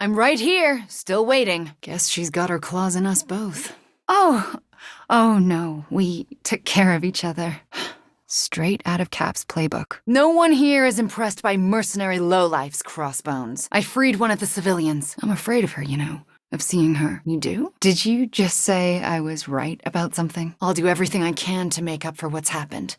I'm right here, still waiting. Guess she's got her claws in us both. Oh no, we took care of each other. Straight out of Cap's playbook. No one here is impressed by mercenary lowlifes, Crossbones. I freed one of the civilians. I'm afraid of her, you know. Of seeing her. You do? Did you just say I was right about something? I'll do everything I can to make up for what's happened.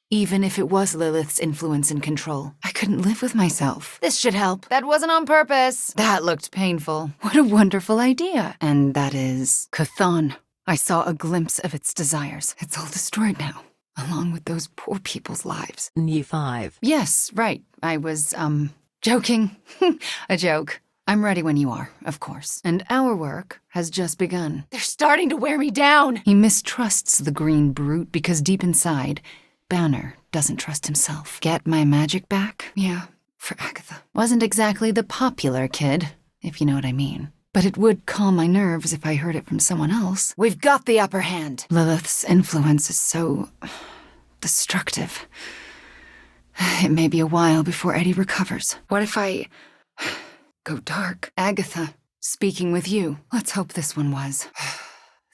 Even if it was Lilith's influence and control. I couldn't live with myself. This should help. That wasn't on purpose. That looked painful. What a wonderful idea. And that is Chthon. I saw a glimpse of its desires. It's all destroyed now, along with those poor people's lives. New 5. Yes, right. I was, joking. A joke. I'm ready when you are, of course. And our work has just begun. They're starting to wear me down! He mistrusts the green brute because deep inside, Banner doesn't trust himself. Get my magic back? Yeah, for Agatha. Wasn't exactly the popular kid, if you know what I mean. But it would calm my nerves if I heard it from someone else. We've got the upper hand. Lilith's influence is so destructive. It may be a while before Eddie recovers. What if I go dark? Agatha, speaking with you. Let's hope this one was.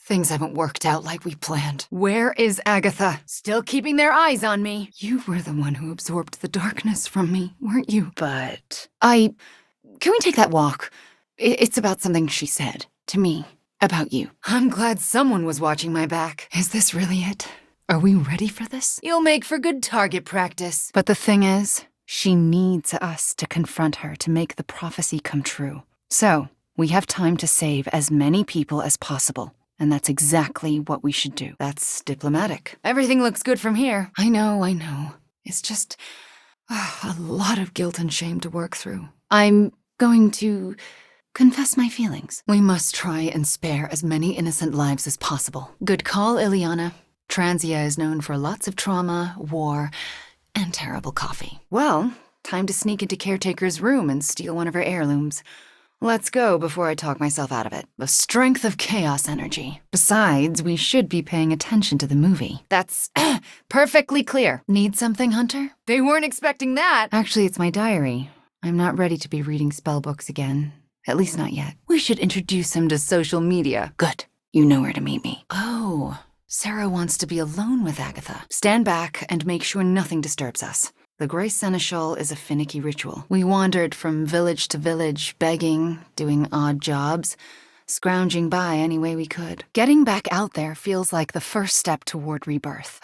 Things haven't worked out like we planned. Where is Agatha? Still keeping their eyes on me. You were the one who absorbed the darkness from me, weren't you? But Can we take that walk? It's about something she said to me about you. I'm glad someone was watching my back. Is this really it? Are we ready for this? You'll make for good target practice. But the thing is, she needs us to confront her to make the prophecy come true. So, we have time to save as many people as possible. And that's exactly what we should do. That's diplomatic. Everything looks good from here. I know. It's just a lot of guilt and shame to work through. I'm going to confess my feelings. We must try and spare as many innocent lives as possible. Good call, Ileana. Transia is known for lots of trauma, war, and terrible coffee. Well, time to sneak into Caretaker's room and steal one of her heirlooms. Let's go before I talk myself out of it. The strength of chaos energy. Besides, we should be paying attention to the movie. That's perfectly clear. Need something, Hunter? They weren't expecting that. Actually, it's my diary. I'm not ready to be reading spell books again. At least not yet. We should introduce him to social media. Good. You know where to meet me. Oh, Sarah wants to be alone with Agatha. Stand back and make sure nothing disturbs us. The Grey Seneschal is a finicky ritual. We wandered from village to village, begging, doing odd jobs, scrounging by any way we could. Getting back out there feels like the first step toward rebirth.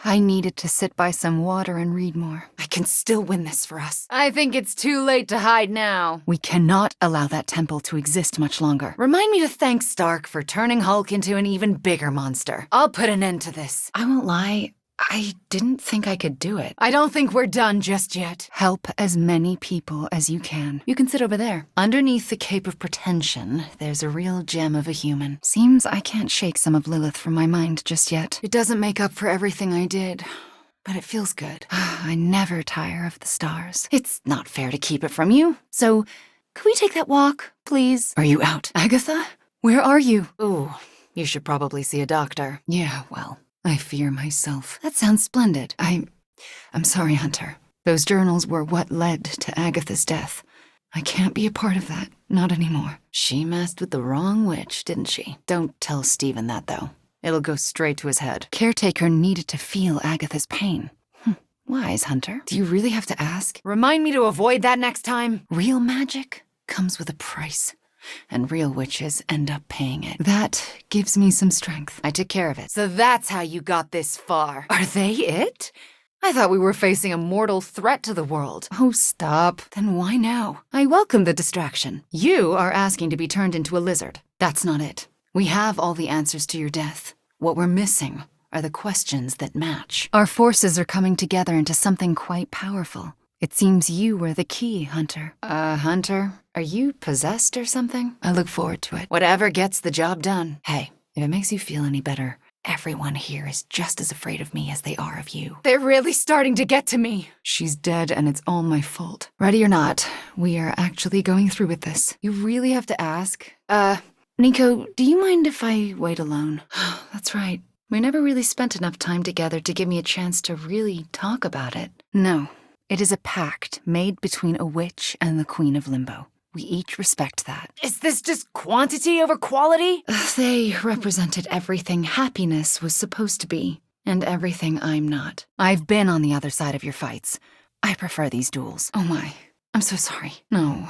I needed to sit by some water and read more. I can still win this for us. I think it's too late to hide now. We cannot allow that temple to exist much longer. Remind me to thank Stark for turning Hulk into an even bigger monster. I'll put an end to this. I won't lie. I didn't think I could do it. I don't think we're done just yet. Help as many people as you can. You can sit over there. Underneath the cape of pretension, there's a real gem of a human. Seems I can't shake some of Lilith from my mind just yet. It doesn't make up for everything I did, but it feels good. I never tire of the stars. It's not fair to keep it from you. So, could we take that walk, please? Are you out? Agatha? Where are you? Ooh, you should probably see a doctor. Yeah, well, I fear myself. That sounds splendid. I'm sorry, Hunter. Those journals were what led to Agatha's death. I can't be a part of that. Not anymore. She messed with the wrong witch, didn't she? Don't tell Stephen that, though. It'll go straight to his head. Caretaker needed to feel Agatha's pain. Wise, Hunter. Do you really have to ask? Remind me to avoid that next time. Real magic comes with a price. And real witches end up paying it. That gives me some strength. I took care of it. So that's how you got this far. Are they it? I thought we were facing a mortal threat to the world. Oh, stop. Then why now? I welcome the distraction. You are asking to be turned into a lizard. That's not it. We have all the answers to your death. What we're missing are the questions that match. Our forces are coming together into something quite powerful. It seems you were the key, Hunter. Hunter? Are you possessed or something? I look forward to it. Whatever gets the job done. Hey, if it makes you feel any better, everyone here is just as afraid of me as they are of you. They're really starting to get to me. She's dead and it's all my fault. Ready or not, we are actually going through with this. You really have to ask? Nico, do you mind if I wait alone? That's right. We never really spent enough time together to give me a chance to really talk about it. No. It is a pact made between a witch and the Queen of Limbo. We each respect that. Is this just quantity over quality? They represented everything happiness was supposed to be, and everything I'm not. I've been on the other side of your fights. I prefer these duels. Oh my, I'm so sorry. No.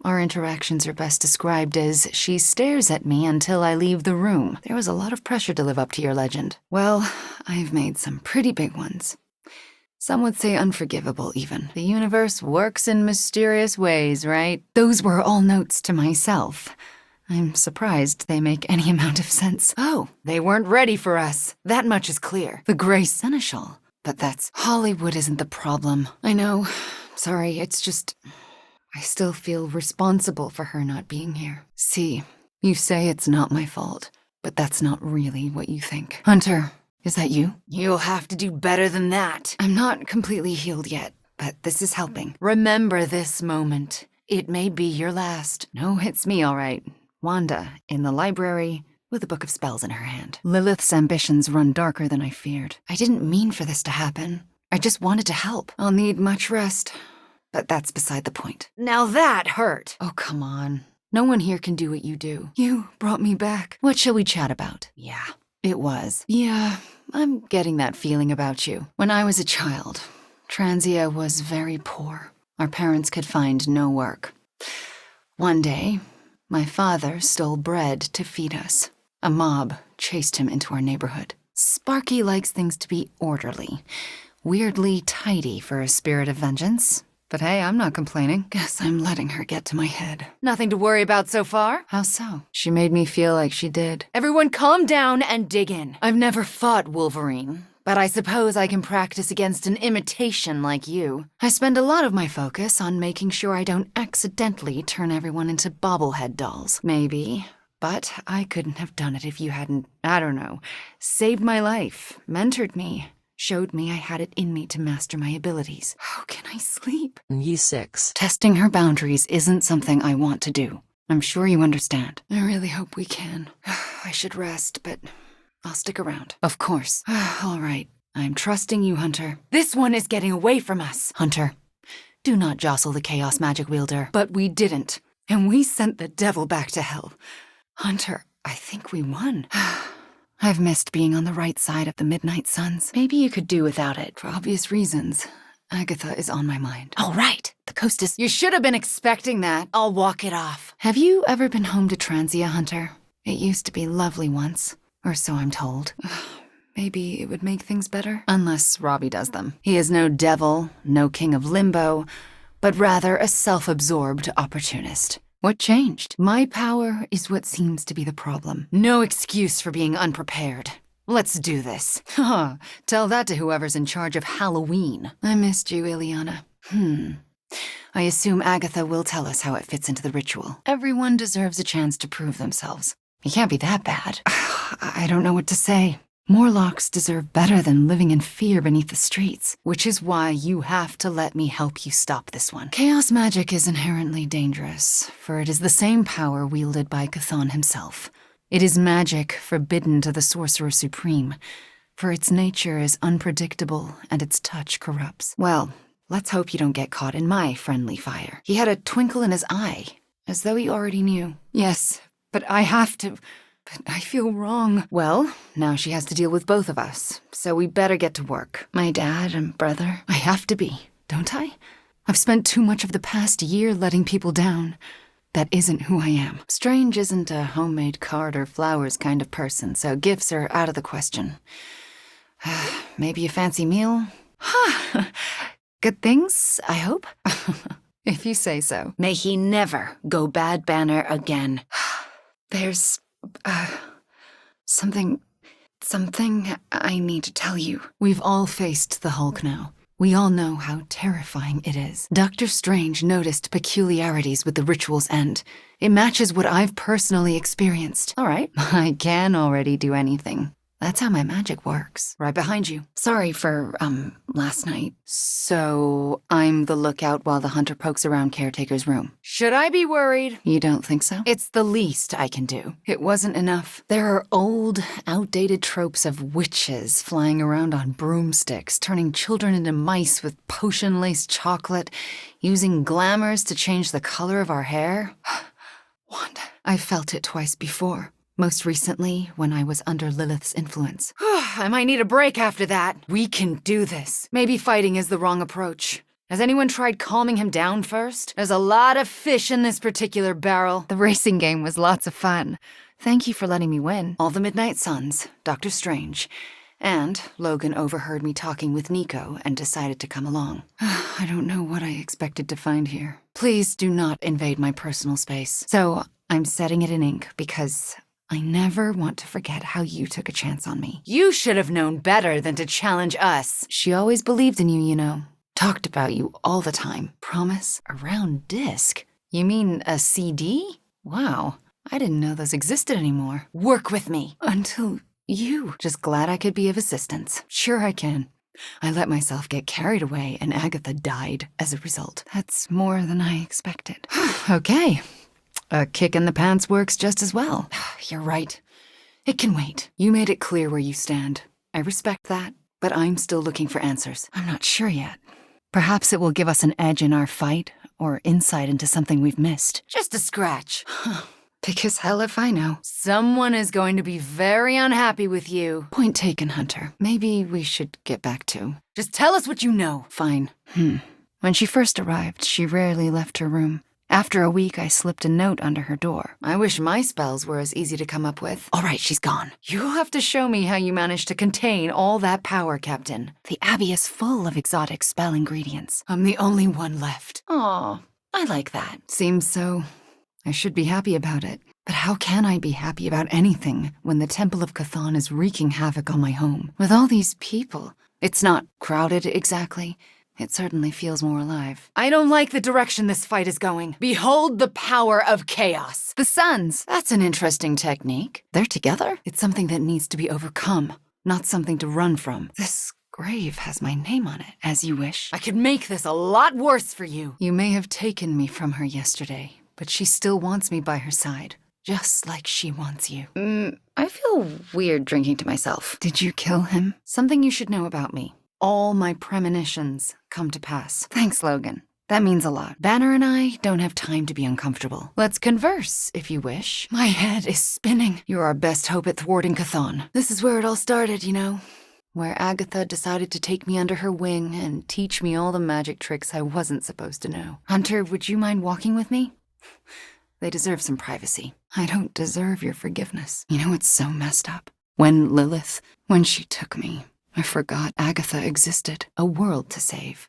Our interactions are best described as she stares at me until I leave the room. There was a lot of pressure to live up to your legend. Well, I've made some pretty big ones. Some would say unforgivable, even. The universe works in mysterious ways, right? Those were all notes to myself. I'm surprised they make any amount of sense. Oh, they weren't ready for us. That much is clear. The Grey Seneschal. But that's... Hollywood isn't the problem. I know. Sorry, it's just... I still feel responsible for her not being here. See, you say it's not my fault, but that's not really what you think. Hunter, is that you? You'll have to do better than that. I'm not completely healed yet, but this is helping. Remember this moment. It may be your last. No, it's me, all right. Wanda, in the library, with a book of spells in her hand. Lilith's ambitions run darker than I feared. I didn't mean for this to happen. I just wanted to help. I'll need much rest. But that's beside the point. Now that hurt. Oh, come on. No one here can do what you do. You brought me back. What shall we chat about? Yeah, it was. Yeah, I'm getting that feeling about you. When I was a child, Transia was very poor. Our parents could find no work. One day, my father stole bread to feed us. A mob chased him into our neighborhood. Sparky likes things to be orderly, weirdly tidy for a spirit of vengeance. But hey, I'm not complaining. Guess I'm letting her get to my head. Nothing to worry about so far? How so? She made me feel like she did. Everyone calm down and dig in. I've never fought Wolverine, but I suppose I can practice against an imitation like you. I spend a lot of my focus on making sure I don't accidentally turn everyone into bobblehead dolls. Maybe. But I couldn't have done it if you hadn't, I don't know, saved my life, mentored me. Showed me I had it in me to master my abilities. How can I sleep? Year 6. Testing her boundaries isn't something I want to do. I'm sure you understand. I really hope we can. I should rest, but I'll stick around. Of course. All right. I'm trusting you, Hunter. This one is getting away from us. Hunter, do not jostle the Chaos Magic Wielder. But we didn't, and we sent the devil back to hell. Hunter, I think we won. I've missed being on the right side of the Midnight Suns. Maybe you could do without it. For obvious reasons, Agatha is on my mind. All right. The coast is... You should have been expecting that. I'll walk it off. Have you ever been home to Transia, Hunter? It used to be lovely once, or so I'm told. Maybe it would make things better? Unless Robbie does them. He is no devil, no king of limbo, but rather a self-absorbed opportunist. What changed? My power is what seems to be the problem. No excuse for being unprepared. Let's do this. Tell that to whoever's in charge of Halloween. I missed you, Ileana. I assume Agatha will tell us how it fits into the ritual. Everyone deserves a chance to prove themselves. It can't be that bad. I don't know what to say. Morlocks deserve better than living in fear beneath the streets, which is why you have to let me help you stop this one. Chaos magic is inherently dangerous, for it is the same power wielded by Chthon himself. It is magic forbidden to the Sorcerer Supreme, for its nature is unpredictable and its touch corrupts. Well, let's hope you don't get caught in my friendly fire. He had a twinkle in his eye, as though he already knew. Yes, but I have to... But I feel wrong. Well, now she has to deal with both of us, so we better get to work. My dad and brother. I have to be, don't I? I've spent too much of the past year letting people down. That isn't who I am. Strange isn't a homemade card or flowers kind of person, so gifts are out of the question. Maybe a fancy meal? Good things, I hope? If you say so. May he never go bad banner again. There's... something I need to tell you. We've all faced the Hulk now. We all know how terrifying it is. Dr. Strange noticed peculiarities with the ritual's end. It matches what I've personally experienced. All right, I can already do anything. That's how my magic works. Right behind you. Sorry for, last night. So, I'm the lookout while the hunter pokes around Caretaker's room. Should I be worried? You don't think so? It's the least I can do. It wasn't enough. There are old, outdated tropes of witches flying around on broomsticks, turning children into mice with potion-laced chocolate, using glamours to change the color of our hair. Wanda, I felt it twice before. Most recently, when I was under Lilith's influence. I might need a break after that. We can do this. Maybe fighting is the wrong approach. Has anyone tried calming him down first? There's a lot of fish in this particular barrel. The racing game was lots of fun. Thank you for letting me win. All the Midnight Suns, Doctor Strange, and Logan overheard me talking with Nico and decided to come along. I don't know what I expected to find here. Please do not invade my personal space. So, I'm setting it in ink because I never want to forget how you took a chance on me. You should have known better than to challenge us. She always believed in you, you know. Talked about you all the time. Promise? A round disc? You mean a CD? Wow, I didn't know those existed anymore. Work with me. Until you. Just glad I could be of assistance. Sure I can. I let myself get carried away and Agatha died as a result. That's more than I expected. Okay. A kick in the pants works just as well. You're right. It can wait. You made it clear where you stand. I respect that, but I'm still looking for answers. I'm not sure yet. Perhaps it will give us an edge in our fight, or insight into something we've missed. Just a scratch. Because hell if I know. Someone is going to be very unhappy with you. Point taken, Hunter. Maybe we should get back to. Just tell us what you know. Fine. When she first arrived, she rarely left her room. After a week, I slipped a note under her door. I wish my spells were as easy to come up with. All right, she's gone. You'll have to show me how you managed to contain all that power, Captain. The Abbey is full of exotic spell ingredients. I'm the only one left. Aw, I like that. Seems so. I should be happy about it. But how can I be happy about anything when the Temple of Chthon is wreaking havoc on my home? With all these people, it's not crowded exactly. It certainly feels more alive. I don't like the direction this fight is going. Behold the power of chaos. The Suns! That's an interesting technique. They're together? It's something that needs to be overcome, not something to run from. This grave has my name on it, as you wish. I could make this a lot worse for you. You may have taken me from her yesterday, but she still wants me by her side, just like she wants you. I feel weird drinking to myself. Did you kill him? Something you should know about me. All my premonitions come to pass. Thanks, Logan. That means a lot. Banner and I don't have time to be uncomfortable. Let's converse, if you wish. My head is spinning. You're our best hope at thwarting Chthon. This is where it all started, you know? Where Agatha decided to take me under her wing and teach me all the magic tricks I wasn't supposed to know. Hunter, would you mind walking with me? They deserve some privacy. I don't deserve your forgiveness. You know what's so messed up? When she took me, I forgot Agatha existed. A world to save.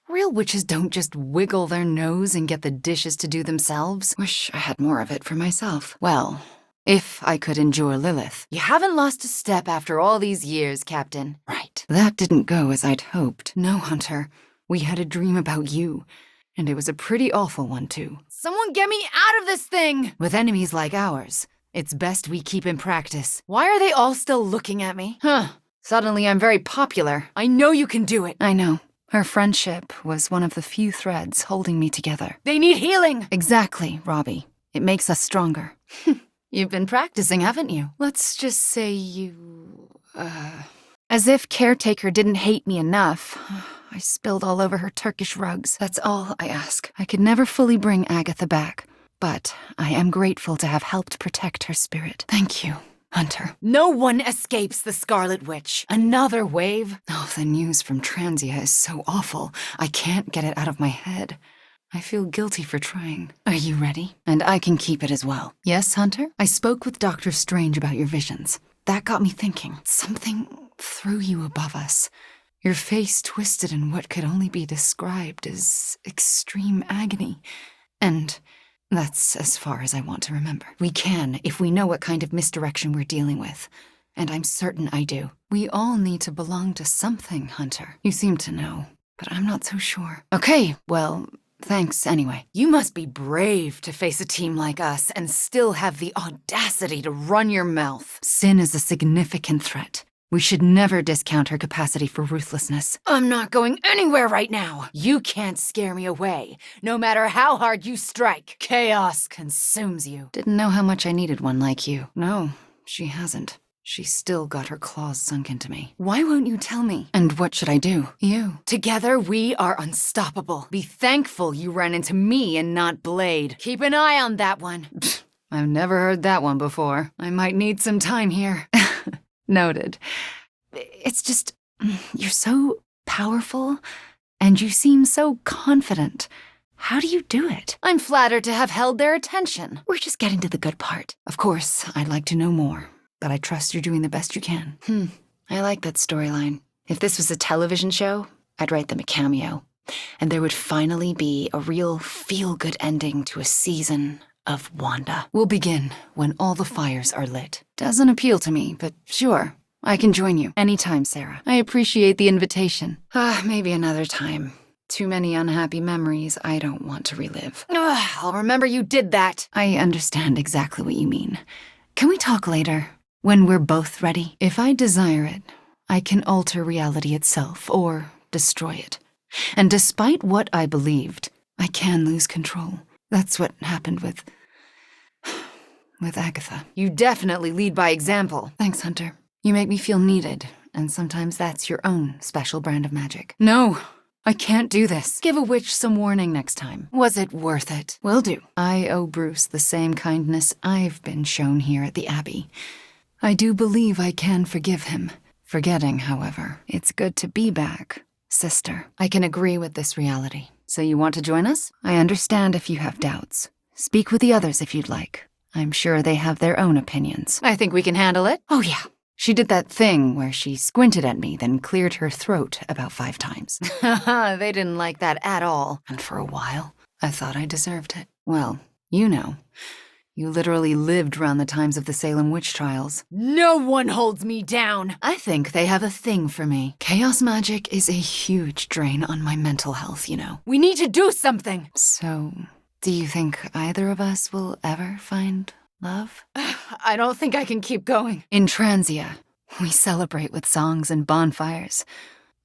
Real witches don't just wiggle their nose and get the dishes to do themselves. Wish I had more of it for myself. Well, if I could endure Lilith. You haven't lost a step after all these years, Captain. Right. That didn't go as I'd hoped. No, Hunter. We had a dream about you. And it was a pretty awful one, too. Someone get me out of this thing! With enemies like ours, it's best we keep in practice. Why are they all still looking at me? Suddenly I'm very popular. I know you can do it. I know. Her friendship was one of the few threads holding me together. They need healing! Exactly, Robbie. It makes us stronger. You've been practicing, haven't you? Let's just say you, As if Caretaker didn't hate me enough. I spilled all over her Turkish rugs. That's all I ask. I could never fully bring Agatha back, but I am grateful to have helped protect her spirit. Thank you, Hunter. No one escapes the Scarlet Witch. Another wave? Oh, the news from Transia is so awful. I can't get it out of my head. I feel guilty for trying. Are you ready? And I can keep it as well. Yes, Hunter? I spoke with Doctor Strange about your visions. That got me thinking. Something threw you above us. Your face twisted in what could only be described as extreme agony. And that's as far as I want to remember. We can, if we know what kind of misdirection we're dealing with. And I'm certain I do. We all need to belong to something, Hunter. You seem to know, but I'm not so sure. Okay, well, thanks anyway. You must be brave to face a team like us and still have the audacity to run your mouth. Sin is a significant threat. We should never discount her capacity for ruthlessness. I'm not going anywhere right now. You can't scare me away, no matter how hard you strike. Chaos consumes you. Didn't know how much I needed one like you. No, she hasn't. She's still got her claws sunk into me. Why won't you tell me? And what should I do? You. Together, we are unstoppable. Be thankful you ran into me and not Blade. Keep an eye on that one. I've never heard that one before. I might need some time here. Noted. It's just, you're so powerful, and you seem so confident. How do you do it? I'm flattered to have held their attention. We're just getting to the good part. Of course, I'd like to know more, but I trust you're doing the best you can. I like that storyline. If this was a television show, I'd write them a cameo, and there would finally be a real feel-good ending to a season of Wanda. We'll begin when all the fires are lit. Doesn't appeal to me, but sure, I can join you. Anytime, Sarah. I appreciate the invitation. Maybe another time. Too many unhappy memories I don't want to relive. I'll remember you did that. I understand exactly what you mean. Can we talk later, when we're both ready? If I desire it, I can alter reality itself or destroy it. And despite what I believed, I can lose control. That's what happened with Agatha. You definitely lead by example. Thanks, Hunter. You make me feel needed, and sometimes that's your own special brand of magic. No, I can't do this. Give a witch some warning next time. Was it worth it? Will do. I owe Bruce the same kindness I've been shown here at the Abbey. I do believe I can forgive him. Forgetting, however, it's good to be back, sister. I can agree with this reality. So you want to join us? I understand if you have doubts. Speak with the others if you'd like. I'm sure they have their own opinions. I think we can handle it. Oh, yeah. She did that thing where she squinted at me, then cleared her throat about 5 times. They didn't like that at all. And for a while, I thought I deserved it. Well, you know. You literally lived around the times of the Salem witch trials. No one holds me down. I think they have a thing for me. Chaos magic is a huge drain on my mental health, you know. We need to do something. So, do you think either of us will ever find love? I don't think I can keep going. In Transia, we celebrate with songs and bonfires.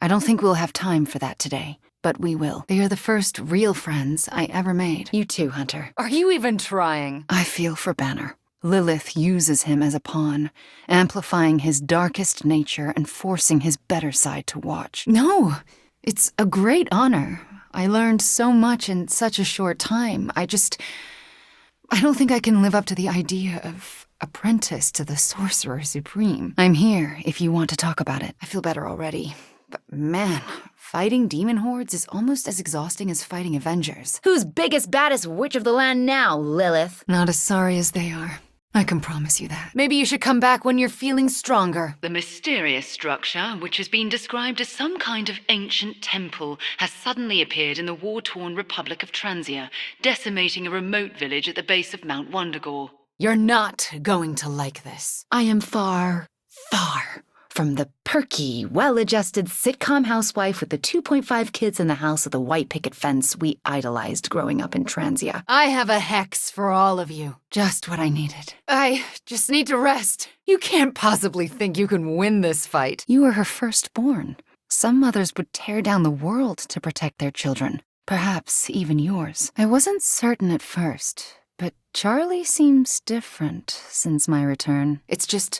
I don't think we'll have time for that today, but we will. They are the first real friends I ever made. You too, Hunter. Are you even trying? I feel for Banner. Lilith uses him as a pawn, amplifying his darkest nature and forcing his better side to watch. No, it's a great honor. I learned so much in such a short time. I don't think I can live up to the idea of apprentice to the Sorcerer Supreme. I'm here if you want to talk about it. I feel better already. But man, fighting demon hordes is almost as exhausting as fighting Avengers. Who's biggest, baddest witch of the land now, Lilith? Not as sorry as they are. I can promise you that. Maybe you should come back when you're feeling stronger. The mysterious structure, which has been described as some kind of ancient temple, has suddenly appeared in the war-torn Republic of Transia, decimating a remote village at the base of Mount Wondagore. You're not going to like this. I am far, far from the perky, well-adjusted sitcom housewife with the 2.5 kids in the house of the white picket fence we idolized growing up in Transia. I have a hex for all of you. Just what I needed. I just need to rest. You can't possibly think you can win this fight. You were her firstborn. Some mothers would tear down the world to protect their children. Perhaps even yours. I wasn't certain at first, but Charlie seems different since my return. It's just,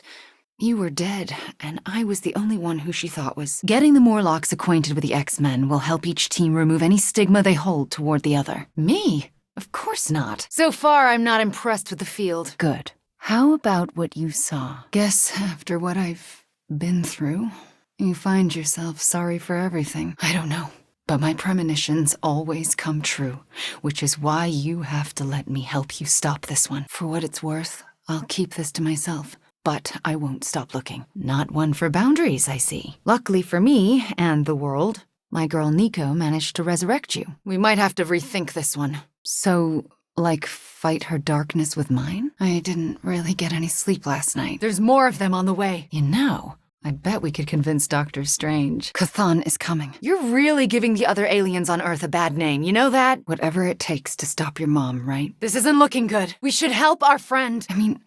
you were dead, and I was the only one who she thought was. Getting the Morlocks acquainted with the X-Men will help each team remove any stigma they hold toward the other. Me? Of course not. So far, I'm not impressed with the field. Good. How about what you saw? Guess after what I've been through, you find yourself sorry for everything. I don't know. But my premonitions always come true, which is why you have to let me help you stop this one. For what it's worth, I'll keep this to myself. But I won't stop looking. Not one for boundaries, I see. Luckily for me and the world, my girl Nico managed to resurrect you. We might have to rethink this one. So, like, fight her darkness with mine? I didn't really get any sleep last night. There's more of them on the way. You know, I bet we could convince Doctor Strange. Chthon is coming. You're really giving the other aliens on Earth a bad name, you know that? Whatever it takes to stop your mom, right? This isn't looking good. We should help our friend. I mean,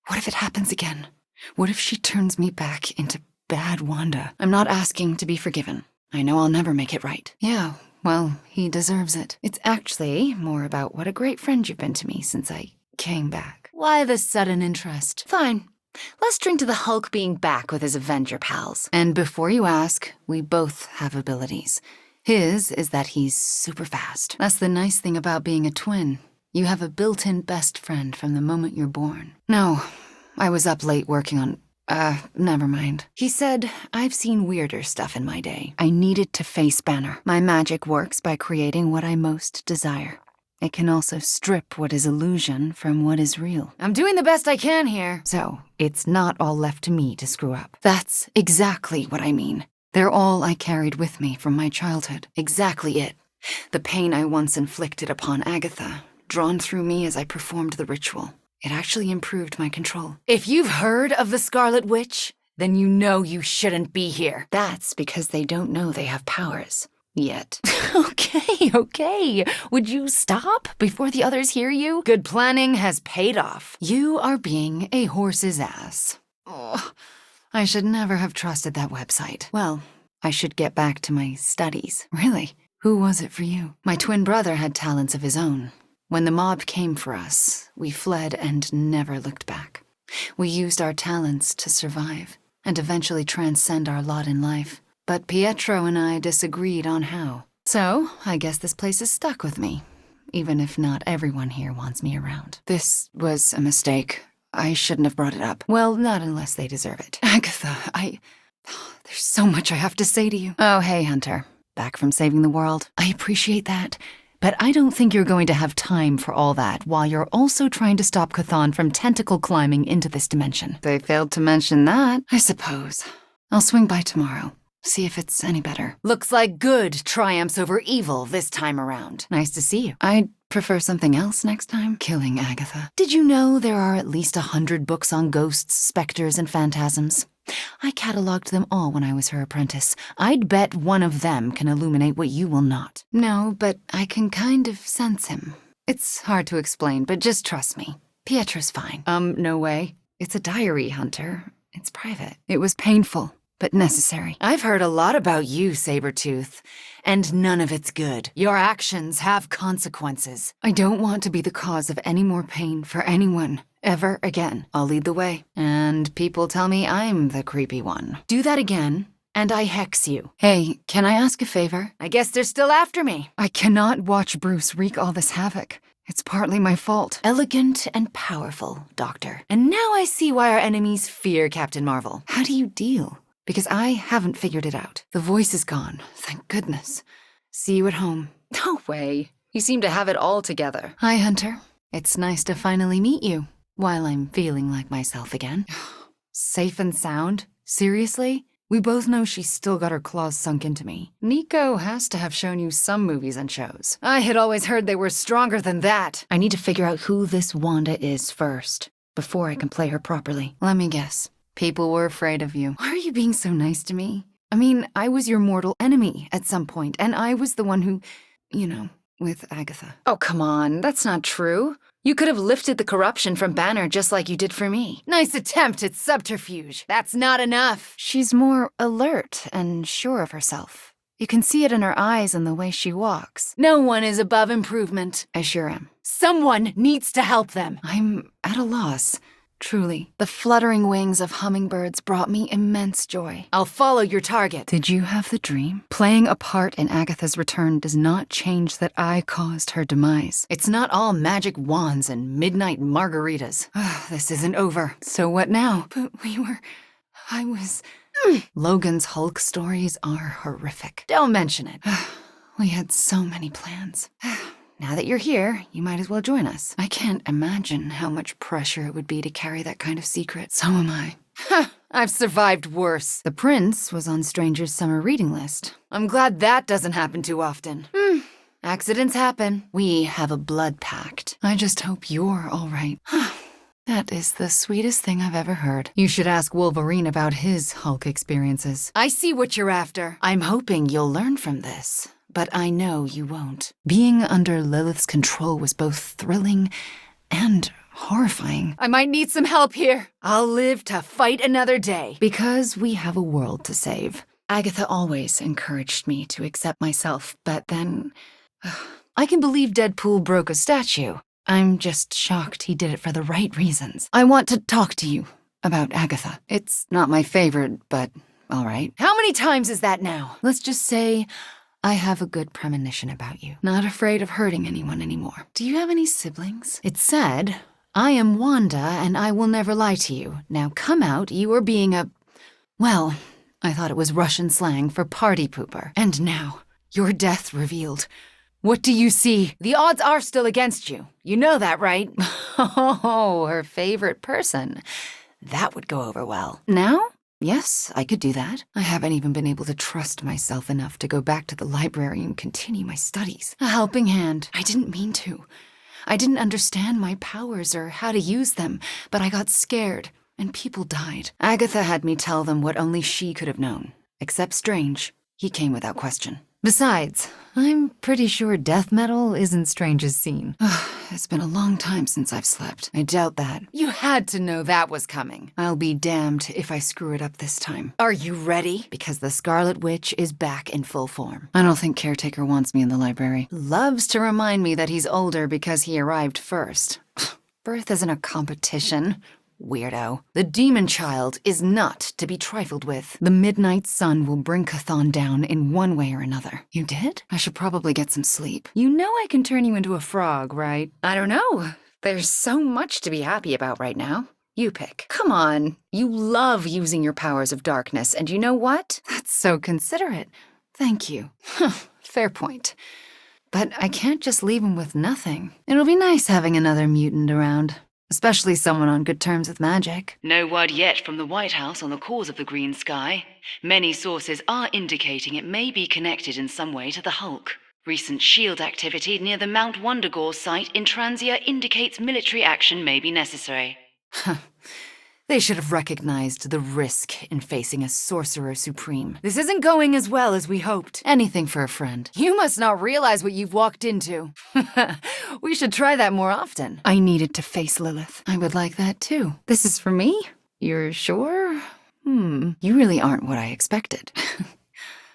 what if it happens again? What if she turns me back into bad Wanda? I'm not asking to be forgiven. I know I'll never make it right. Yeah, well, he deserves it. It's actually more about what a great friend you've been to me since I came back. Why the sudden interest? Fine. Let's drink to the Hulk being back with his Avenger pals. And before you ask, we both have abilities. His is that he's super fast. That's the nice thing about being a twin. You have a built-in best friend from the moment you're born. No, I was up late working on... never mind. He said, I've seen weirder stuff in my day. I needed to face Banner. My magic works by creating what I most desire. It can also strip what is illusion from what is real. I'm doing the best I can here. So, it's not all left to me to screw up. That's exactly what I mean. They're all I carried with me from my childhood. Exactly it. The pain I once inflicted upon Agatha, drawn through me as I performed the ritual. It actually improved my control. If you've heard of the Scarlet Witch, then you know you shouldn't be here. That's because they don't know they have powers. Yet. Okay. Would you stop before the others hear you? Good planning has paid off. You are being a horse's ass. Oh, I should never have trusted that website. Well, I should get back to my studies. Really? Who was it for you? My twin brother had talents of his own. When the mob came for us, we fled and never looked back. We used our talents to survive and eventually transcend our lot in life. But Pietro and I disagreed on how. So, I guess this place is stuck with me, even if not everyone here wants me around. This was a mistake. I shouldn't have brought it up. Well, not unless they deserve it. Agatha, there's so much I have to say to you. Oh, hey, Hunter. Back from saving the world. I appreciate that. But I don't think you're going to have time for all that while you're also trying to stop Chthon from tentacle climbing into this dimension. They failed to mention that, I suppose. I'll swing by tomorrow. See if it's any better. Looks like good triumphs over evil this time around. Nice to see you. I'd prefer something else next time. Killing Agatha. Did you know there are at least 100 books on ghosts, specters, and phantasms? I cataloged them all when I was her apprentice. I'd bet one of them can illuminate what you will not. No, but I can kind of sense him. It's hard to explain, but just trust me. Pietro's fine. No way. It's a diary, Hunter. It's private. It was painful, but necessary. I've heard a lot about you, Sabretooth, and none of it's good. Your actions have consequences. I don't want to be the cause of any more pain for anyone, ever again. I'll lead the way. And people tell me I'm the creepy one. Do that again, and I hex you. Hey, can I ask a favor? I guess they're still after me. I cannot watch Bruce wreak all this havoc. It's partly my fault. Elegant and powerful, Doctor. And now I see why our enemies fear Captain Marvel. How do you deal? Because I haven't figured it out. The voice is gone, thank goodness. See you at home. No way. You seem to have it all together. Hi, Hunter. It's nice to finally meet you, while I'm feeling like myself again. Safe and sound? Seriously? We both know she's still got her claws sunk into me. Nico has to have shown you some movies and shows. I had always heard they were stronger than that. I need to figure out who this Wanda is first, before I can play her properly. Let me guess. People were afraid of you. Why are you being so nice to me? I mean, I was your mortal enemy at some point, and I was the one who, with Agatha. Oh, come on. That's not true. You could have lifted the corruption from Banner just like you did for me. Nice attempt at subterfuge. That's not enough. She's more alert and sure of herself. You can see it in her eyes and the way she walks. No one is above improvement. I sure am. Someone needs to help them. I'm at a loss. Truly, the fluttering wings of hummingbirds brought me immense joy. I'll follow your target. Did you have the dream? Playing a part in Agatha's return does not change that I caused her demise. It's not all magic wands and midnight margaritas. This isn't over. So what now? But I was... Logan's Hulk stories are horrific. Don't mention it. We had so many plans. Now that you're here, you might as well join us. I can't imagine how much pressure it would be to carry that kind of secret. So am I. I've survived worse. The prince was on Stranger's summer reading list. I'm glad that doesn't happen too often. Accidents happen. We have a blood pact. I just hope you're all right. That is the sweetest thing I've ever heard. You should ask Wolverine about his Hulk experiences. I see what you're after. I'm hoping you'll learn from this, but I know you won't. Being under Lilith's control was both thrilling and horrifying. I might need some help here. I'll live to fight another day. Because we have a world to save. Agatha always encouraged me to accept myself, but then... I can believe Deadpool broke a statue. I'm just shocked he did it for the right reasons. I want to talk to you about Agatha. It's not my favorite, but all right. How many times is that now? Let's just say I have a good premonition about you. Not afraid of hurting anyone anymore. Do you have any siblings? It said, I am Wanda and I will never lie to you. Now come out, you are being a... Well, I thought it was Russian slang for party pooper. And now, your death revealed. What do you see? The odds are still against you. You know that, right? Oh, her favorite person. That would go over well. Now? Yes, I could do that. I haven't even been able to trust myself enough to go back to the library and continue my studies. A helping hand. I didn't mean to. I didn't understand my powers or how to use them, but I got scared, and people died. Agatha had me tell them what only she could have known. Except Strange. He came without question. Besides, I'm pretty sure death metal isn't Strange's scene. It's been a long time since I've slept. I doubt that. You had to know that was coming. I'll be damned if I screw it up this time. Are you ready? Because the Scarlet Witch is back in full form. I don't think Caretaker wants me in the library. Loves to remind me that he's older because he arrived first. Birth isn't a competition. Weirdo. The demon child is not to be trifled with. The midnight sun will bring Chthon down in one way or another. You did? I should probably get some sleep. You know I can turn you into a frog, right? I don't know. There's so much to be happy about right now. You pick. Come on. You love using your powers of darkness, and you know what? That's so considerate. Thank you. Fair point. But I can't just leave him with nothing. It'll be nice having another mutant around. Especially someone on good terms with magic. No word yet from the White House on the cause of the green sky. Many sources are indicating it may be connected in some way to the Hulk. Recent SHIELD activity near the Mount Wundagore site in Transia indicates military action may be necessary. They should have recognized the risk in facing a sorcerer supreme. This isn't going as well as we hoped. Anything for a friend. You must not realize what you've walked into. We should try that more often. I needed to face Lilith. I would like that too. This is for me? You're sure? You really aren't what I expected.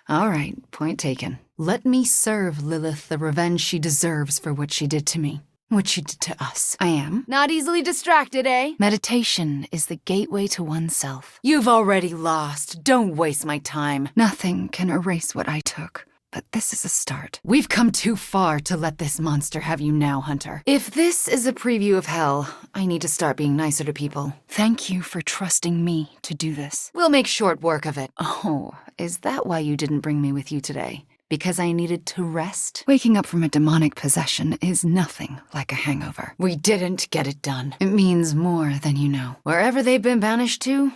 All right, point taken. Let me serve Lilith the revenge she deserves for what she did to me. What she did to us. I am. Not easily distracted, eh? Meditation is the gateway to oneself. You've already lost. Don't waste my time. Nothing can erase what I took, but this is a start. We've come too far to let this monster have you now, Hunter. If this is a preview of hell, I need to start being nicer to people. Thank you for trusting me to do this. We'll make short work of it. Oh, is that why you didn't bring me with you today? Because I needed to rest? Waking up from a demonic possession is nothing like a hangover. We didn't get it done. It means more than you know. Wherever they've been banished to,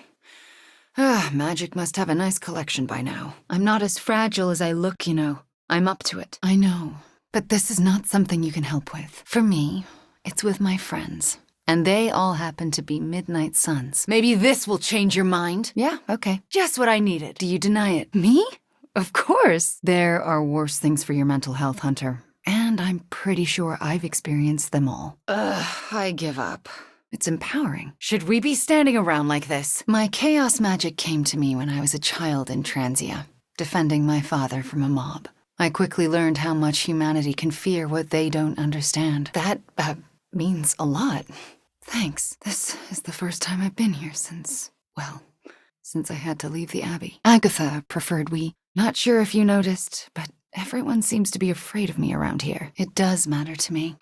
magic must have a nice collection by now. I'm not as fragile as I look, you know. I'm up to it. I know, but this is not something you can help with. For me, it's with my friends. And they all happen to be Midnight Suns. Maybe this will change your mind. Yeah, okay. Just what I needed. Do you deny it? Me? Of course. There are worse things for your mental health, Hunter. And I'm pretty sure I've experienced them all. I give up. It's empowering. Should we be standing around like this? My chaos magic came to me when I was a child in Transia, defending my father from a mob. I quickly learned how much humanity can fear what they don't understand. That, means a lot. Thanks. This is the first time I've been here since I had to leave the Abbey. Agatha preferred we. Not sure if you noticed, but everyone seems to be afraid of me around here. It does matter to me.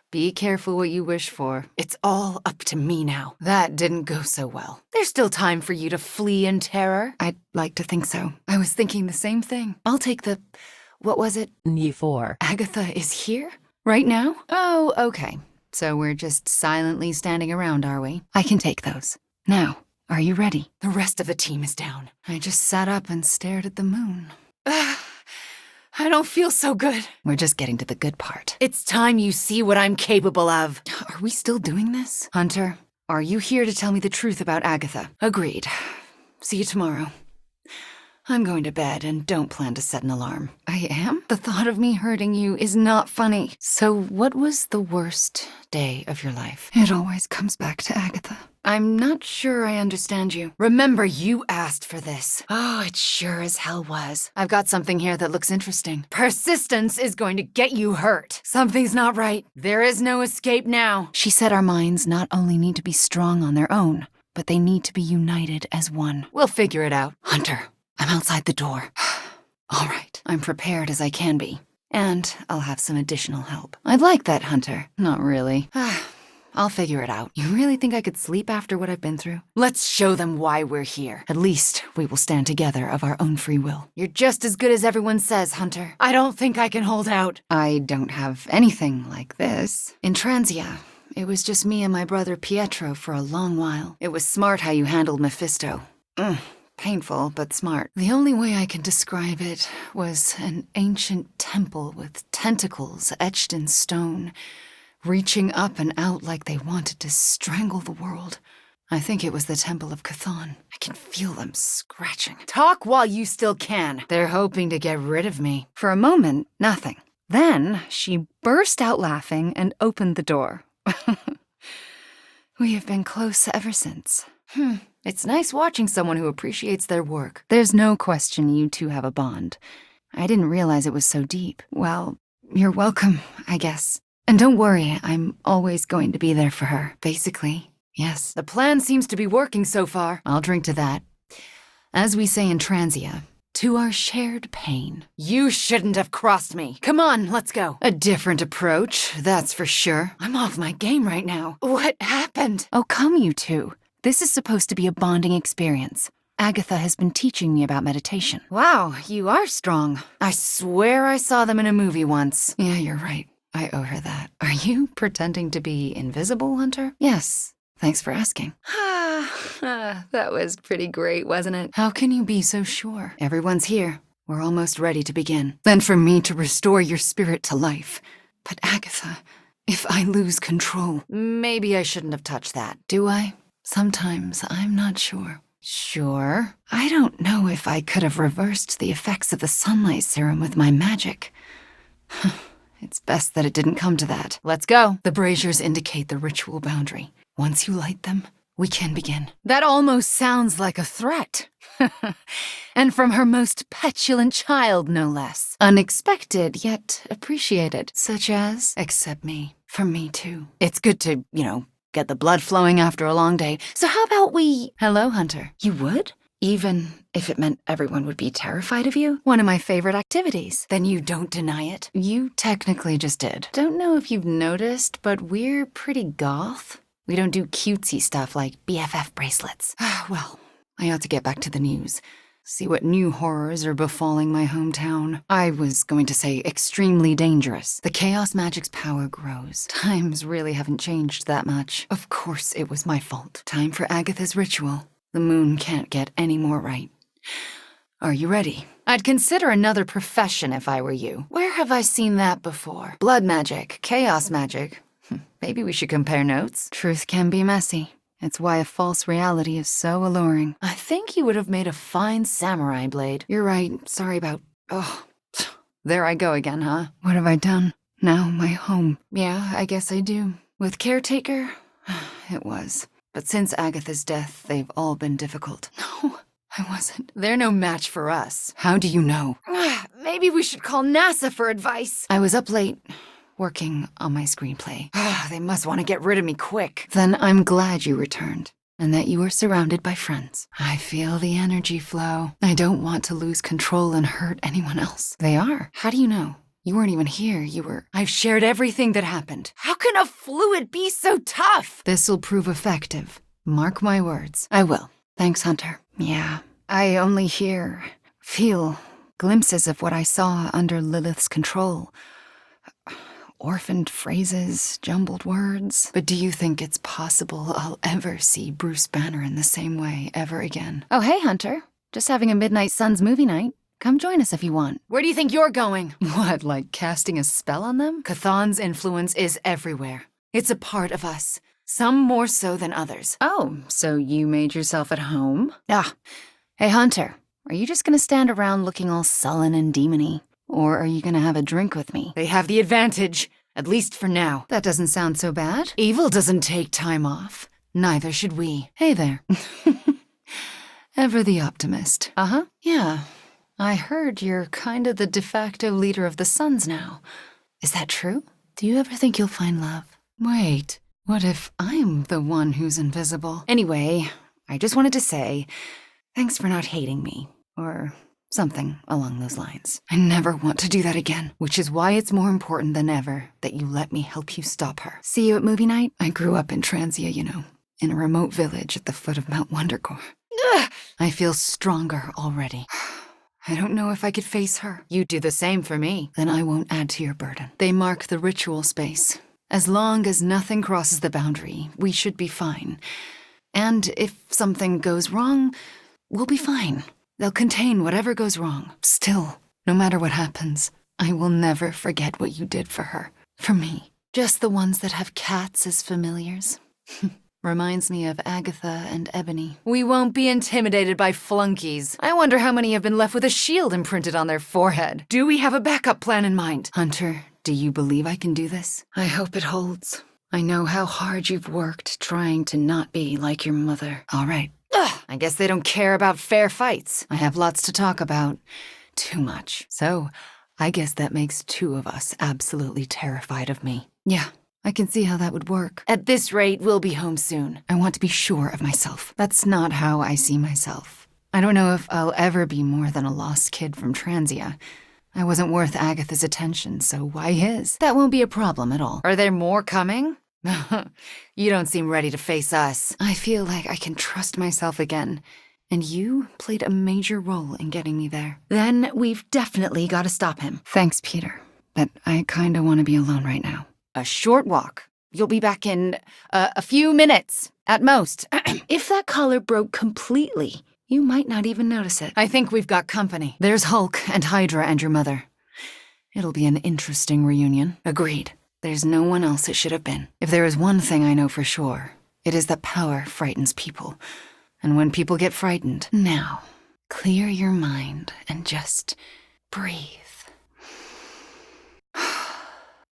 Be careful what you wish for. It's all up to me now. That didn't go so well. There's still time for you to flee in terror. I'd like to think so. I was thinking the same thing. I'll take the... What was it? N4. Agatha is here? Right now? Oh, okay. So we're just silently standing around, are we? I can take those. Now, are you ready? The rest of the team is down. I just sat up and stared at the moon. I don't feel so good. We're just getting to the good part. It's time you see what I'm capable of. Are we still doing this? Hunter, are you here to tell me the truth about Agatha? Agreed. See you tomorrow. I'm going to bed and don't plan to set an alarm. I am? The thought of me hurting you is not funny. So what was the worst day of your life? It always comes back to Agatha. I'm not sure I understand you. Remember, you asked for this. Oh, it sure as hell was. I've got something here that looks interesting. Persistence is going to get you hurt. Something's not right. There is no escape now. She said our minds not only need to be strong on their own, but they need to be united as one. We'll figure it out. Hunter, I'm outside the door. All right, I'm prepared as I can be. And I'll have some additional help. I'd like that, Hunter. Not really. I'll figure it out. You really think I could sleep after what I've been through? Let's show them why we're here. At least we will stand together of our own free will. You're just as good as everyone says, Hunter. I don't think I can hold out. I don't have anything like this. In Transia, it was just me and my brother Pietro for a long while. It was smart how you handled Mephisto. Painful, but smart. The only way I can describe it was an ancient temple with tentacles etched in stone, reaching up and out like they wanted to strangle the world. I think it was the Temple of Chthon. I can feel them scratching. Talk while you still can. They're hoping to get rid of me. For a moment, nothing. Then she burst out laughing and opened the door. We have been close ever since. It's nice watching someone who appreciates their work. There's no question you two have a bond. I didn't realize it was so deep. Well, you're welcome, I guess. And don't worry, I'm always going to be there for her. Basically, yes. The plan seems to be working so far. I'll drink to that. As we say in Transia, to our shared pain. You shouldn't have crossed me. Come on, let's go. A different approach, that's for sure. I'm off my game right now. What happened? Oh, come you two. This is supposed to be a bonding experience. Agatha has been teaching me about meditation. Wow, you are strong. I swear I saw them in a movie once. Yeah, you're right. I owe her that. Are you pretending to be invisible, Hunter? Yes. Thanks for asking. That was pretty great, wasn't it? How can you be so sure? Everyone's here. We're almost ready to begin. Then for me to restore your spirit to life. But Agatha, if I lose control... Maybe I shouldn't have touched that. Do I? Sometimes I'm not sure. Sure. I don't know if I could have reversed the effects of the sunlight serum with my magic. It's best that it didn't come to that. Let's go. The braziers indicate the ritual boundary. Once you light them, we can begin. That almost sounds like a threat. And from her most petulant child, no less. Unexpected, yet appreciated. Such as, accept me. For me, too. It's good to, get the blood flowing after a long day. So how about we... Hello, Hunter. You would? Even if it meant everyone would be terrified of you? One of my favorite activities. Then you don't deny it? You technically just did. Don't know if you've noticed, but we're pretty goth. We don't do cutesy stuff like BFF bracelets. Well, I ought to get back to the news. See what new horrors are befalling my hometown. I was going to say extremely dangerous. The chaos magic's power grows. Times really haven't changed that much. Of course it was my fault. Time for Agatha's ritual. The moon can't get any more right. Are you ready? I'd consider another profession if I were you. Where have I seen that before? Blood magic, chaos magic. Maybe we should compare notes. Truth can be messy. It's why a false reality is so alluring. I think you would have made a fine samurai blade. You're right. Sorry about... Oh, there I go again, huh? What have I done? Now my home. Yeah, I guess I do. With caretaker? It was. But since Agatha's death, they've all been difficult. No, I wasn't. They're no match for us. How do you know? Maybe we should call NASA for advice. I was up late, working on my screenplay. They must want to get rid of me quick. Then I'm glad you returned, and that you are surrounded by friends. I feel the energy flow. I don't want to lose control and hurt anyone else. They are. How do you know? You weren't even here, you were... I've shared everything that happened. How can a fluid be so tough? This'll prove effective. Mark my words. I will. Thanks, Hunter. Yeah, I only feel glimpses of what I saw under Lilith's control. Orphaned phrases, jumbled words. But do you think it's possible I'll ever see Bruce Banner in the same way ever again? Oh, hey, Hunter. Just having a Midnight Suns movie night. Come join us if you want. Where do you think you're going? What, like casting a spell on them? Cathan's influence is everywhere. It's a part of us. Some more so than others. Oh, so you made yourself at home? Hey, Hunter, are you just gonna stand around looking all sullen and demony? Or are you gonna have a drink with me? They have the advantage, at least for now. That doesn't sound so bad. Evil doesn't take time off. Neither should we. Hey there. Ever the optimist. Uh-huh. Yeah, I heard you're kind of the de facto leader of the Suns now. Is that true? Do you ever think you'll find love? Wait, what if I'm the one who's invisible? Anyway, I just wanted to say, Thanks for not hating me. Or something along those lines. I never want to do that again, which is why it's more important than ever that you let me help you stop her. See you at movie night? I grew up in Transia, you know, in a remote village at the foot of Mount Wondergore. I feel stronger already. I don't know if I could face her. you'd do the same for me. Then I won't add to your burden. They mark the ritual space. As long as nothing crosses the boundary, we should be fine. And if something goes wrong, we'll be fine. They'll contain whatever goes wrong. Still, no matter what happens, I will never forget what you did for her. For me. Just the ones that have cats as familiars. Reminds me of Agatha and Ebony. We won't be intimidated by flunkies. I wonder how many have been left with a shield imprinted on their forehead. Do we have a backup plan in mind? Hunter, do you believe I can do this? I hope it holds. I know how hard you've worked trying to not be like your mother. All right. I guess they don't care about fair fights. I have lots to talk about. Too much. So, I guess that makes two of us absolutely terrified of me. Yeah, I can see how that would work. At this rate, we'll be home soon. I want to be sure of myself. That's not how I see myself. I don't know if I'll ever be more than a lost kid from Transia. I wasn't worth Agatha's attention, so why his? That won't be a problem at all. Are there more coming? You don't seem ready to face us. I feel like I can trust myself again. And you played a major role in getting me there. Then we've definitely got to stop him. Thanks, Peter. But I kinda want to be alone right now. A short walk. You'll be back in a few minutes, at most. If that collar broke completely, you might not even notice it. I think we've got company. There's Hulk and Hydra and your mother. It'll be an interesting reunion. Agreed. There's no one else it should have been. If there is one thing I know for sure, it is that power frightens people. And when people get frightened, now, clear your mind and just breathe.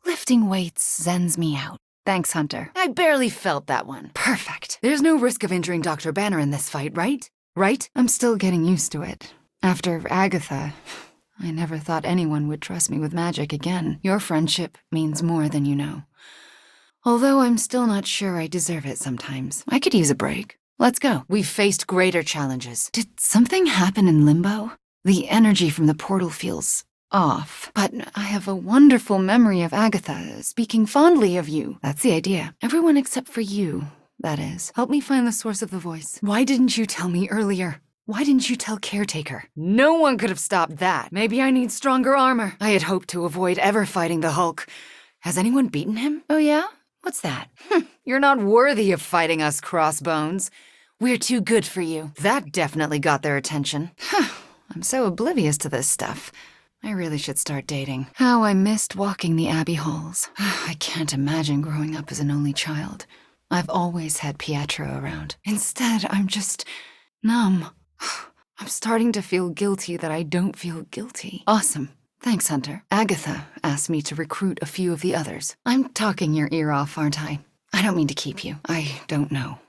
Lifting weights zens me out. Thanks, Hunter. I barely felt that one. Perfect. There's no risk of injuring Dr. Banner in this fight, right? Right? I'm still getting used to it. After Agatha, I never thought anyone would trust me with magic again. Your friendship means more than you know. Although I'm still not sure I deserve it sometimes. I could use a break. Let's go. We've faced greater challenges. Did something happen in Limbo? The energy from the portal feels off. But I have a wonderful memory of Agatha speaking fondly of you. That's the idea. Everyone except for you, that is. Help me find the source of the voice. Why didn't you tell me earlier? Why didn't you tell Caretaker? No one could have stopped that. Maybe I need stronger armor. I had hoped to avoid ever fighting the Hulk. Has anyone beaten him? Oh yeah? What's that? You're not worthy of fighting us, Crossbones. We're too good for you. That definitely got their attention. I'm so oblivious to this stuff. I really should start dating. How I missed walking the Abbey halls. I can't imagine growing up as an only child. I've always had Pietro around. Instead, I'm just numb. I'm starting to feel guilty that I don't feel guilty. Awesome. Thanks, Hunter. Agatha asked me to recruit a few of the others. I'm talking your ear off, aren't I? I don't mean to keep you. I don't know.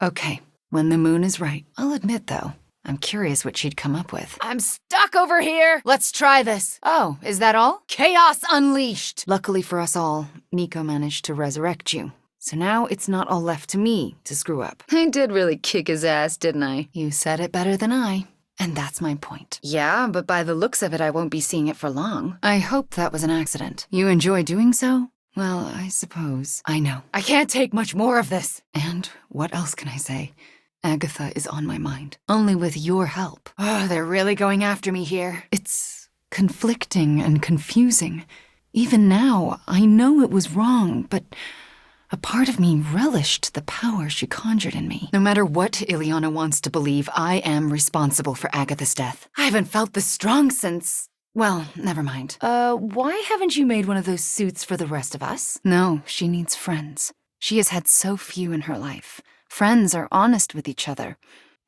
Okay, when the moon is right. I'll admit, though, I'm curious what she'd come up with. I'm stuck over here. Let's try this. Oh, is that all? Chaos unleashed. Luckily for us all, Nico managed to resurrect you. So now it's not all left to me to screw up. I did really kick his ass, didn't I? You said it better than I. And that's my point. Yeah, but by the looks of it, I won't be seeing it for long. I hope that was an accident. You enjoy doing so? Well, I suppose. I know. I can't take much more of this. And what else can I say? Agatha is on my mind. Only with your help. Oh, they're really going after me here. It's conflicting and confusing. Even now, I know it was wrong, but A part of me relished the power she conjured in me. No matter what Ileana wants to believe, I am responsible for Agatha's death. I haven't felt this strong since... Well, never mind. Why haven't you made one of those suits for the rest of us? No, she needs friends. She has had so few in her life. Friends are honest with each other.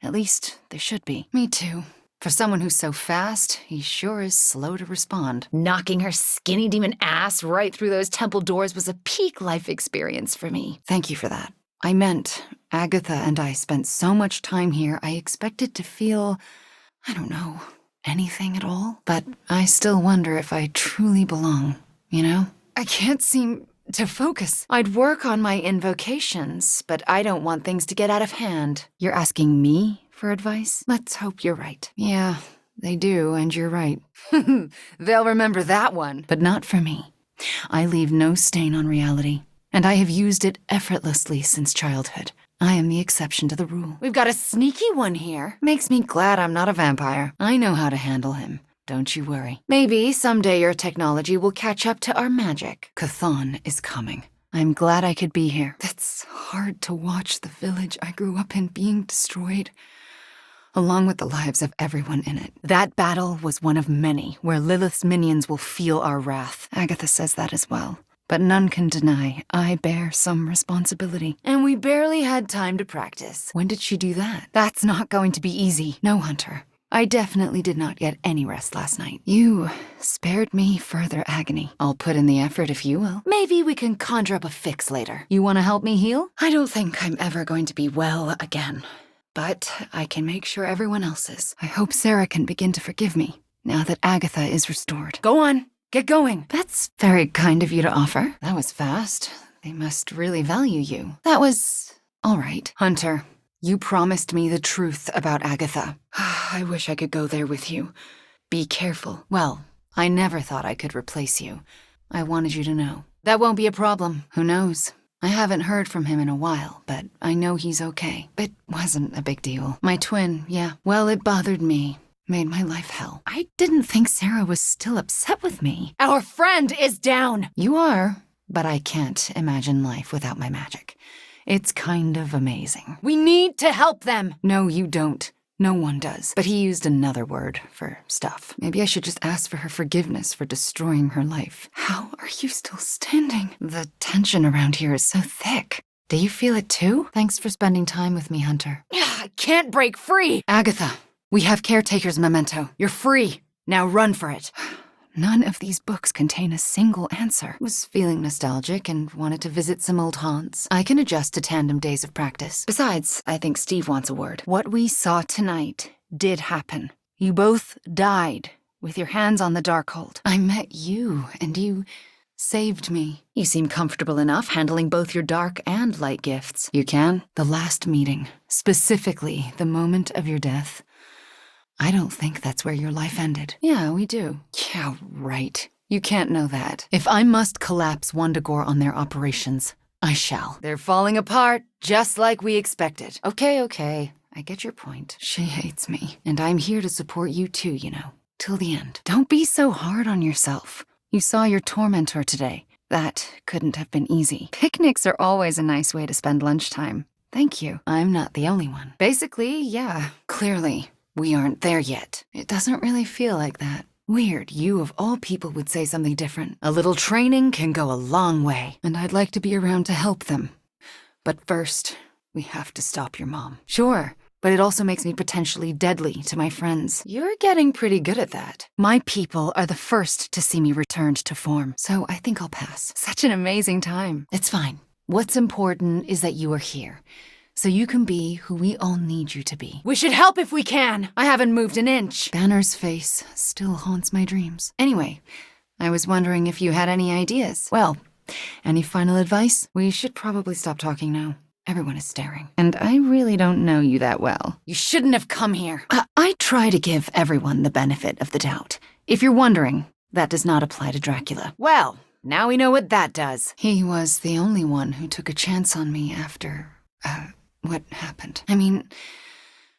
At least, they should be. Me too. For someone who's so fast, he sure is slow to respond. Knocking her skinny demon ass right through those temple doors was a peak life experience for me. Thank you for that. I meant, Agatha and I spent so much time here, I expected to feel, I don't know, anything at all. But I still wonder if I truly belong, you know? I can't seem to focus. I'd work on my invocations, but I don't want things to get out of hand. You're asking me for advice? Let's hope you're right. Yeah, they do, and you're right. They'll remember that one. But not for me. I leave no stain on reality, and I have used it effortlessly since childhood. I am the exception to the rule. We've got a sneaky one here. Makes me glad I'm not a vampire. I know how to handle him. Don't you worry. Maybe someday your technology will catch up to our magic. Chthon is coming. I'm glad I could be here. It's hard to watch the village I grew up in being destroyed, along with the lives of everyone in it. That battle was one of many where Lilith's minions will feel our wrath. Agatha says that as well. But none can deny I bear some responsibility. And we barely had time to practice. When did she do that? That's not going to be easy. No, Hunter. I definitely did not get any rest last night. You spared me further agony. I'll put in the effort if you will. Maybe we can conjure up a fix later. You want to help me heal? I don't think I'm ever going to be well again. But I can make sure everyone else is. I hope Sarah can begin to forgive me, now that Agatha is restored. Go on, get going. That's very kind of you to offer. That was fast. They must really value you. That was all right. Hunter, you promised me the truth about Agatha. I wish I could go there with you. Be careful. Well, I never thought I could replace you. I wanted you to know. That won't be a problem. Who knows? I haven't heard from him in a while, but I know he's okay. It wasn't a big deal. My twin, yeah. Well, it bothered me. Made my life hell. I didn't think Sarah was still upset with me. Our friend is down! You are, but I can't imagine life without my magic. It's kind of amazing. We need to help them! No, you don't. No one does. But he used another word for stuff. Maybe I should just ask for her forgiveness for destroying her life. How are you still standing? The tension around here is so thick. Do you feel it too? Thanks for spending time with me, Hunter. I can't break free! Agatha, we have Caretaker's memento. You're free. Now run for it. None of these books contain a single answer. Was feeling nostalgic and wanted to visit some old haunts. I can adjust to tandem days of practice. Besides, I think Steve wants a word. What we saw tonight did happen. You both died with your hands on the Darkhold. I met you, and you saved me. You seem comfortable enough handling both your dark and light gifts. You can? The last meeting, specifically the moment of your death. I don't think that's where your life ended. Yeah, we do. Yeah, right. You can't know that. If I must collapse Wundagore on their operations, I shall. They're falling apart, just like we expected. Okay. I get your point. She hates me, and I'm here to support you too, you know. Till the end. Don't be so hard on yourself. You saw your tormentor today. That couldn't have been easy. Picnics are always a nice way to spend lunchtime. Thank you. I'm not the only one. Basically, yeah, clearly. We aren't there yet. It doesn't really feel like that. Weird, you of all people would say something different. A little training can go a long way, and I'd like to be around to help them. But first, we have to stop your mom. Sure, but it also makes me potentially deadly to my friends. You're getting pretty good at that. My people are the first to see me returned to form, so I think I'll pass. Such an amazing time. It's fine. What's important is that you are here. So you can be who we all need you to be. We should help if we can! I haven't moved an inch. Banner's face still haunts my dreams. Anyway, I was wondering if you had any ideas. Well, any final advice? We should probably stop talking now. Everyone is staring. And I really don't know you that well. You shouldn't have come here. I try to give everyone the benefit of the doubt. If you're wondering, that does not apply to Dracula. Well, now we know what that does. He was the only one who took a chance on me after, what happened? I mean,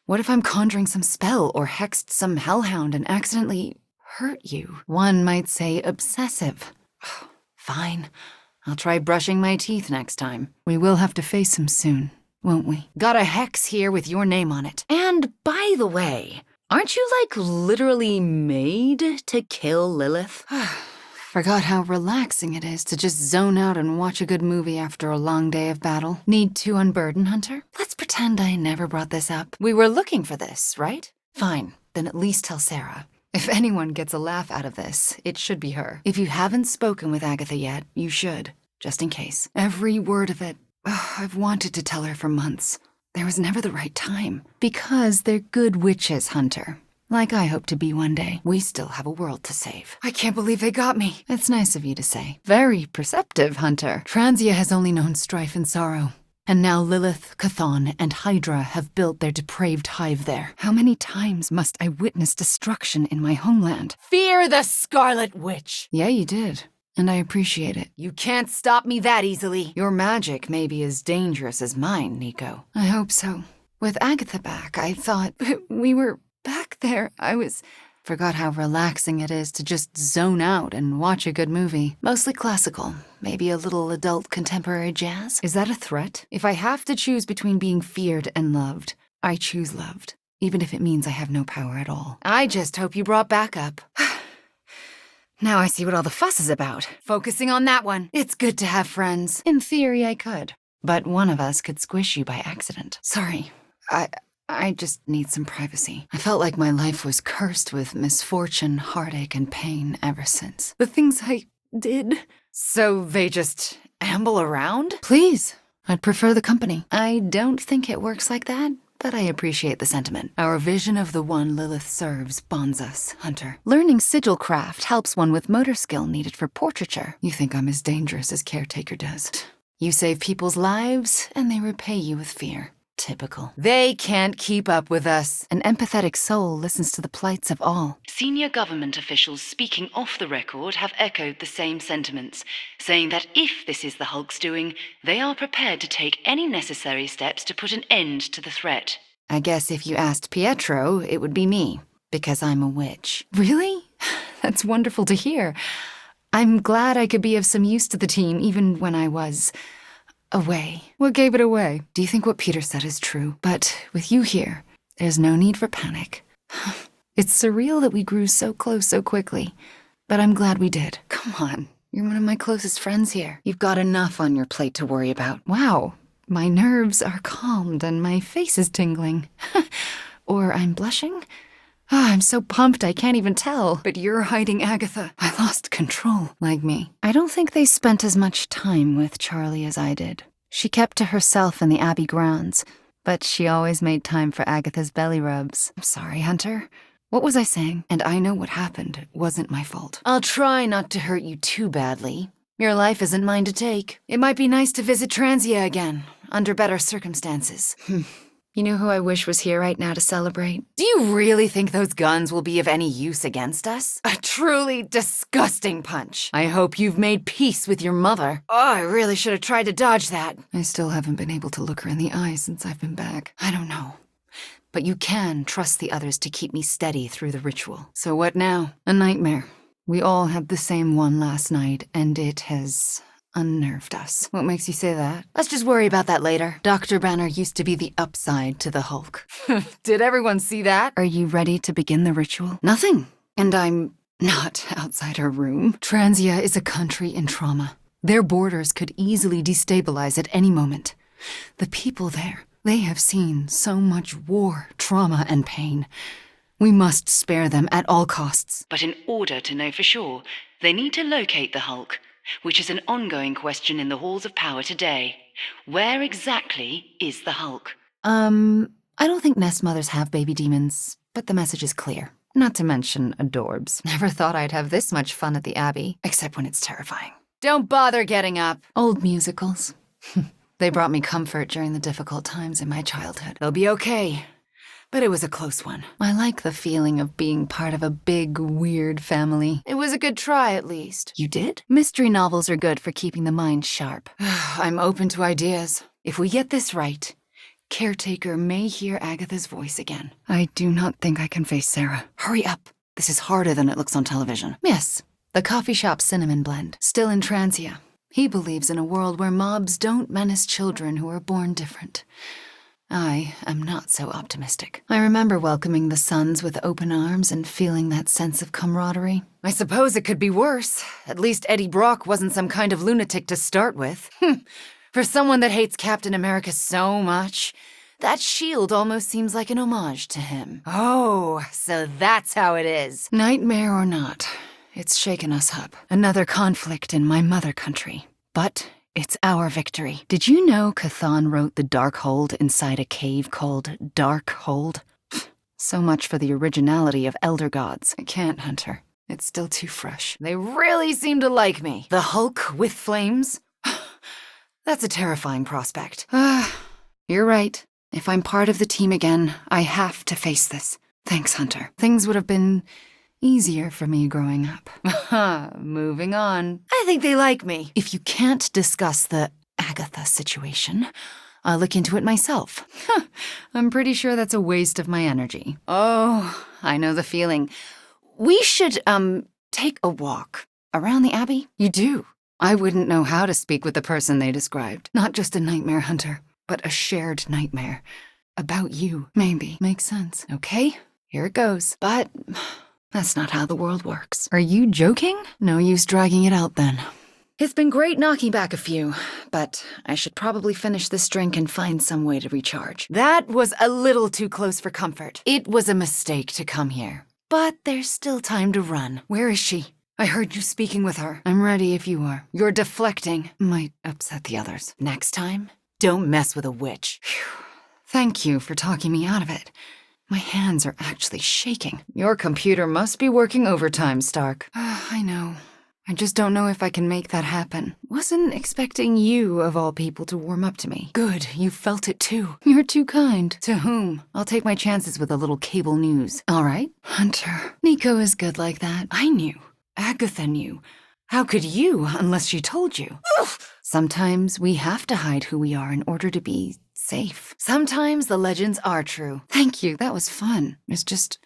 what if I'm conjuring some spell or hexed some hellhound and accidentally hurt you? One might say obsessive. Fine. I'll try brushing my teeth next time. We will have to face him soon, won't we? Got a hex here with your name on it. And by the way, aren't you, literally made to kill Lilith? Forgot how relaxing it is to just zone out and watch a good movie after a long day of battle. Need to unburden, Hunter? Let's pretend I never brought this up. We were looking for this, right? Fine, then at least tell Sarah. If anyone gets a laugh out of this, it should be her. If you haven't spoken with Agatha yet, you should, just in case. Every word of it. I've wanted to tell her for months. There was never the right time. Because they're good witches, Hunter. Like I hope to be one day. We still have a world to save. I can't believe they got me. It's nice of you to say. Very perceptive, Hunter. Transia has only known strife and sorrow. And now Lilith, Chthon, and Hydra have built their depraved hive there. How many times must I witness destruction in my homeland? Fear the Scarlet Witch. Yeah, you did. And I appreciate it. You can't stop me that easily. Your magic may be as dangerous as mine, Nico. I hope so. With Agatha back, I thought we were back there. Forgot how relaxing it is to just zone out and watch a good movie. Mostly classical, maybe a little adult contemporary jazz. Is that a threat? If I have to choose between being feared and loved, I choose loved, even if it means I have no power at all. I just hope you brought backup. Now I see what all the fuss is about. Focusing on that one. It's good to have friends. In theory, I could. But one of us could squish you by accident. Sorry. I just need some privacy. I felt like my life was cursed with misfortune, heartache, and pain ever since. The things I did. So they just amble around? Please. I'd prefer the company. I don't think it works like that, but I appreciate the sentiment. Our vision of the one Lilith serves bonds us, Hunter. Learning sigil craft helps one with motor skill needed for portraiture. You think I'm as dangerous as Caretaker does. You save people's lives, and they repay you with fear. Typical. They can't keep up with us. An empathetic soul listens to the plights of all. Senior government officials speaking off the record have echoed the same sentiments, saying that if this is the Hulk's doing, they are prepared to take any necessary steps to put an end to the threat. I guess if you asked Pietro, it would be me, because I'm a witch. Really? That's wonderful to hear. I'm glad I could be of some use to the team, even when I was away. What gave it away? Do you think what Peter said is true? But with you here, there's no need for panic. It's surreal that we grew so close so quickly, but I'm glad we did. Come on, you're one of my closest friends here. You've got enough on your plate to worry about. Wow, my nerves are calmed and my face is tingling. Or I'm blushing? I'm so pumped I can't even tell. But you're hiding Agatha. I lost control, like me. I don't think they spent as much time with Charlie as I did. She kept to herself in the Abbey grounds, but she always made time for Agatha's belly rubs. I'm sorry, Hunter. What was I saying? And I know what happened. It wasn't my fault. I'll try not to hurt you too badly. Your life isn't mine to take. It might be nice to visit Transia again, under better circumstances. You know who I wish was here right now to celebrate? Do you really think those guns will be of any use against us? A truly disgusting punch. I hope you've made peace with your mother. Oh, I really should have tried to dodge that. I still haven't been able to look her in the eye since I've been back. I don't know. But you can trust the others to keep me steady through the ritual. So what now? A nightmare. We all had the same one last night, and it has unnerved us. What makes you say that? Let's just worry about that later. Dr. Banner used to be the upside to the Hulk. Did everyone see that? Are you ready to begin the ritual? Nothing. And I'm not outside her room. Transia is a country in trauma. Their borders could easily destabilize at any moment. The people there, they have seen so much war, trauma, and pain. We must spare them at all costs. But in order to know for sure, they need to locate the Hulk, which is an ongoing question in the halls of power today. Where exactly is the Hulk? I don't think nest mothers have baby demons, but the message is clear. Not to mention adorbs. Never thought I'd have this much fun at the Abbey, except when it's terrifying. Don't bother getting up. Old musicals. They brought me comfort during the difficult times in my childhood. They'll be okay. But it was a close one. I like the feeling of being part of a big, weird family. It was a good try, at least. You did? Mystery novels are good for keeping the mind sharp. I'm open to ideas. If we get this right, Caretaker may hear Agatha's voice again. I do not think I can face Sarah. Hurry up. This is harder than it looks on television. Yes, the coffee shop cinnamon blend. Still in Transia. He believes in a world where mobs don't menace children who are born different. I am not so optimistic. I remember welcoming the Sons with open arms and feeling that sense of camaraderie. I suppose it could be worse. At least Eddie Brock wasn't some kind of lunatic to start with. For someone that hates Captain America so much, that shield almost seems like an homage to him. Oh, so that's how it is. Nightmare or not, it's shaken us up. Another conflict in my mother country. But it's our victory. Did you know Cthon wrote the Darkhold inside a cave called Darkhold? So much for the originality of Elder Gods. I can't, Hunter. It's still too fresh. They really seem to like me. The Hulk with flames? That's a terrifying prospect. You're right. If I'm part of the team again, I have to face this. Thanks, Hunter. Things would have been easier for me growing up. Moving on. I think they like me. If you can't discuss the Agatha situation, I'll look into it myself. I'm pretty sure that's a waste of my energy. Oh, I know the feeling. We should, take a walk around the Abbey. You do. I wouldn't know how to speak with the person they described. Not just a nightmare, Hunter, but a shared nightmare. About you, maybe. Makes sense. Okay, here it goes. But that's not how the world works. Are you joking? No use dragging it out then. It's been great knocking back a few, but I should probably finish this drink and find some way to recharge. That was a little too close for comfort. It was a mistake to come here. But there's still time to run. Where is she? I heard you speaking with her. I'm ready if you are. You're deflecting. Might upset the others. Next time, don't mess with a witch. Thank you for talking me out of it. My hands are actually shaking. Your computer must be working overtime, Stark. I know. I just don't know if I can make that happen. Wasn't expecting you, of all people, to warm up to me. Good, you felt it too. You're too kind. To whom? I'll take my chances with a little cable news. All right? Hunter. Nico is good like that. I knew. Agatha knew. How could you, unless she told you? Oof. Sometimes we have to hide who we are in order to be safe. Sometimes the legends are true. Thank you, that was fun. It's just,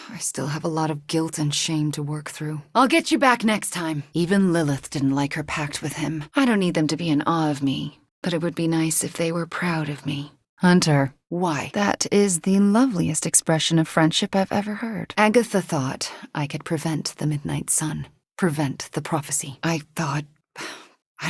I still have a lot of guilt and shame to work through. I'll get you back next time. Even Lilith didn't like her pact with him. I don't need them to be in awe of me, but it would be nice if they were proud of me. Hunter. Why? That is the loveliest expression of friendship I've ever heard. Agatha thought I could prevent the Midnight Sun. Prevent the prophecy. I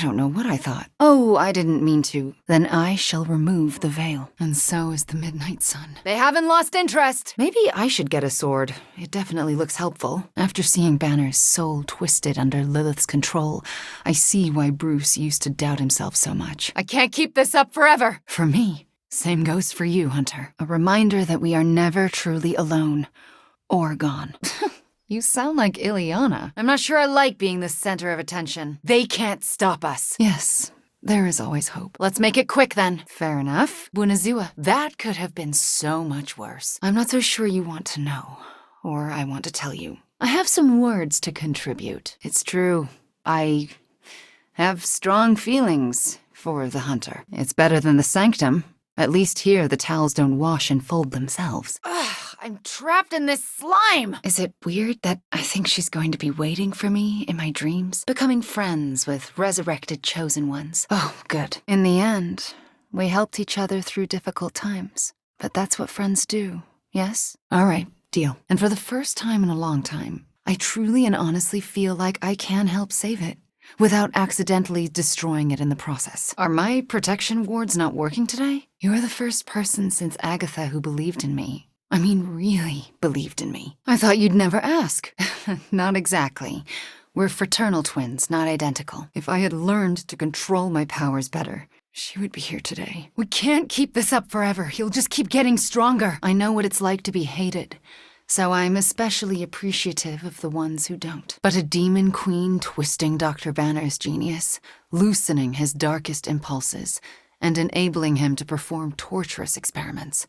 don't know what I thought. Oh, I didn't mean to. Then I shall remove the veil. And so is the Midnight Sun. They haven't lost interest. Maybe I should get a sword. It definitely looks helpful. After seeing Banner's soul twisted under Lilith's control, I see why Bruce used to doubt himself so much. I can't keep this up forever. For me, same goes for you, Hunter. A reminder that we are never truly alone. Or gone. You sound like Ileana. I'm not sure I like being the center of attention. They can't stop us. Yes, there is always hope. Let's make it quick then. Fair enough. Bunazua. That could have been so much worse. I'm not so sure you want to know, or I want to tell you. I have some words to contribute. It's true. I have strong feelings for the Hunter. It's better than the Sanctum. At least here, the towels don't wash and fold themselves. Ugh, I'm trapped in this slime! Is it weird that I think she's going to be waiting for me in my dreams? Becoming friends with resurrected chosen ones. Oh, good. In the end, we helped each other through difficult times. But that's what friends do, yes? All right, deal. And for the first time in a long time, I truly and honestly feel like I can help save it. Without accidentally destroying it in the process. Are my protection wards not working today? You're the first person since Agatha who believed in me. I mean, really believed in me. I thought you'd never ask. Not exactly. We're fraternal twins, not identical. If I had learned to control my powers better, she would be here today. We can't keep this up forever. He'll just keep getting stronger. I know what it's like to be hated. So I'm especially appreciative of the ones who don't. But a demon queen twisting Dr. Banner's genius, loosening his darkest impulses, and enabling him to perform torturous experiments.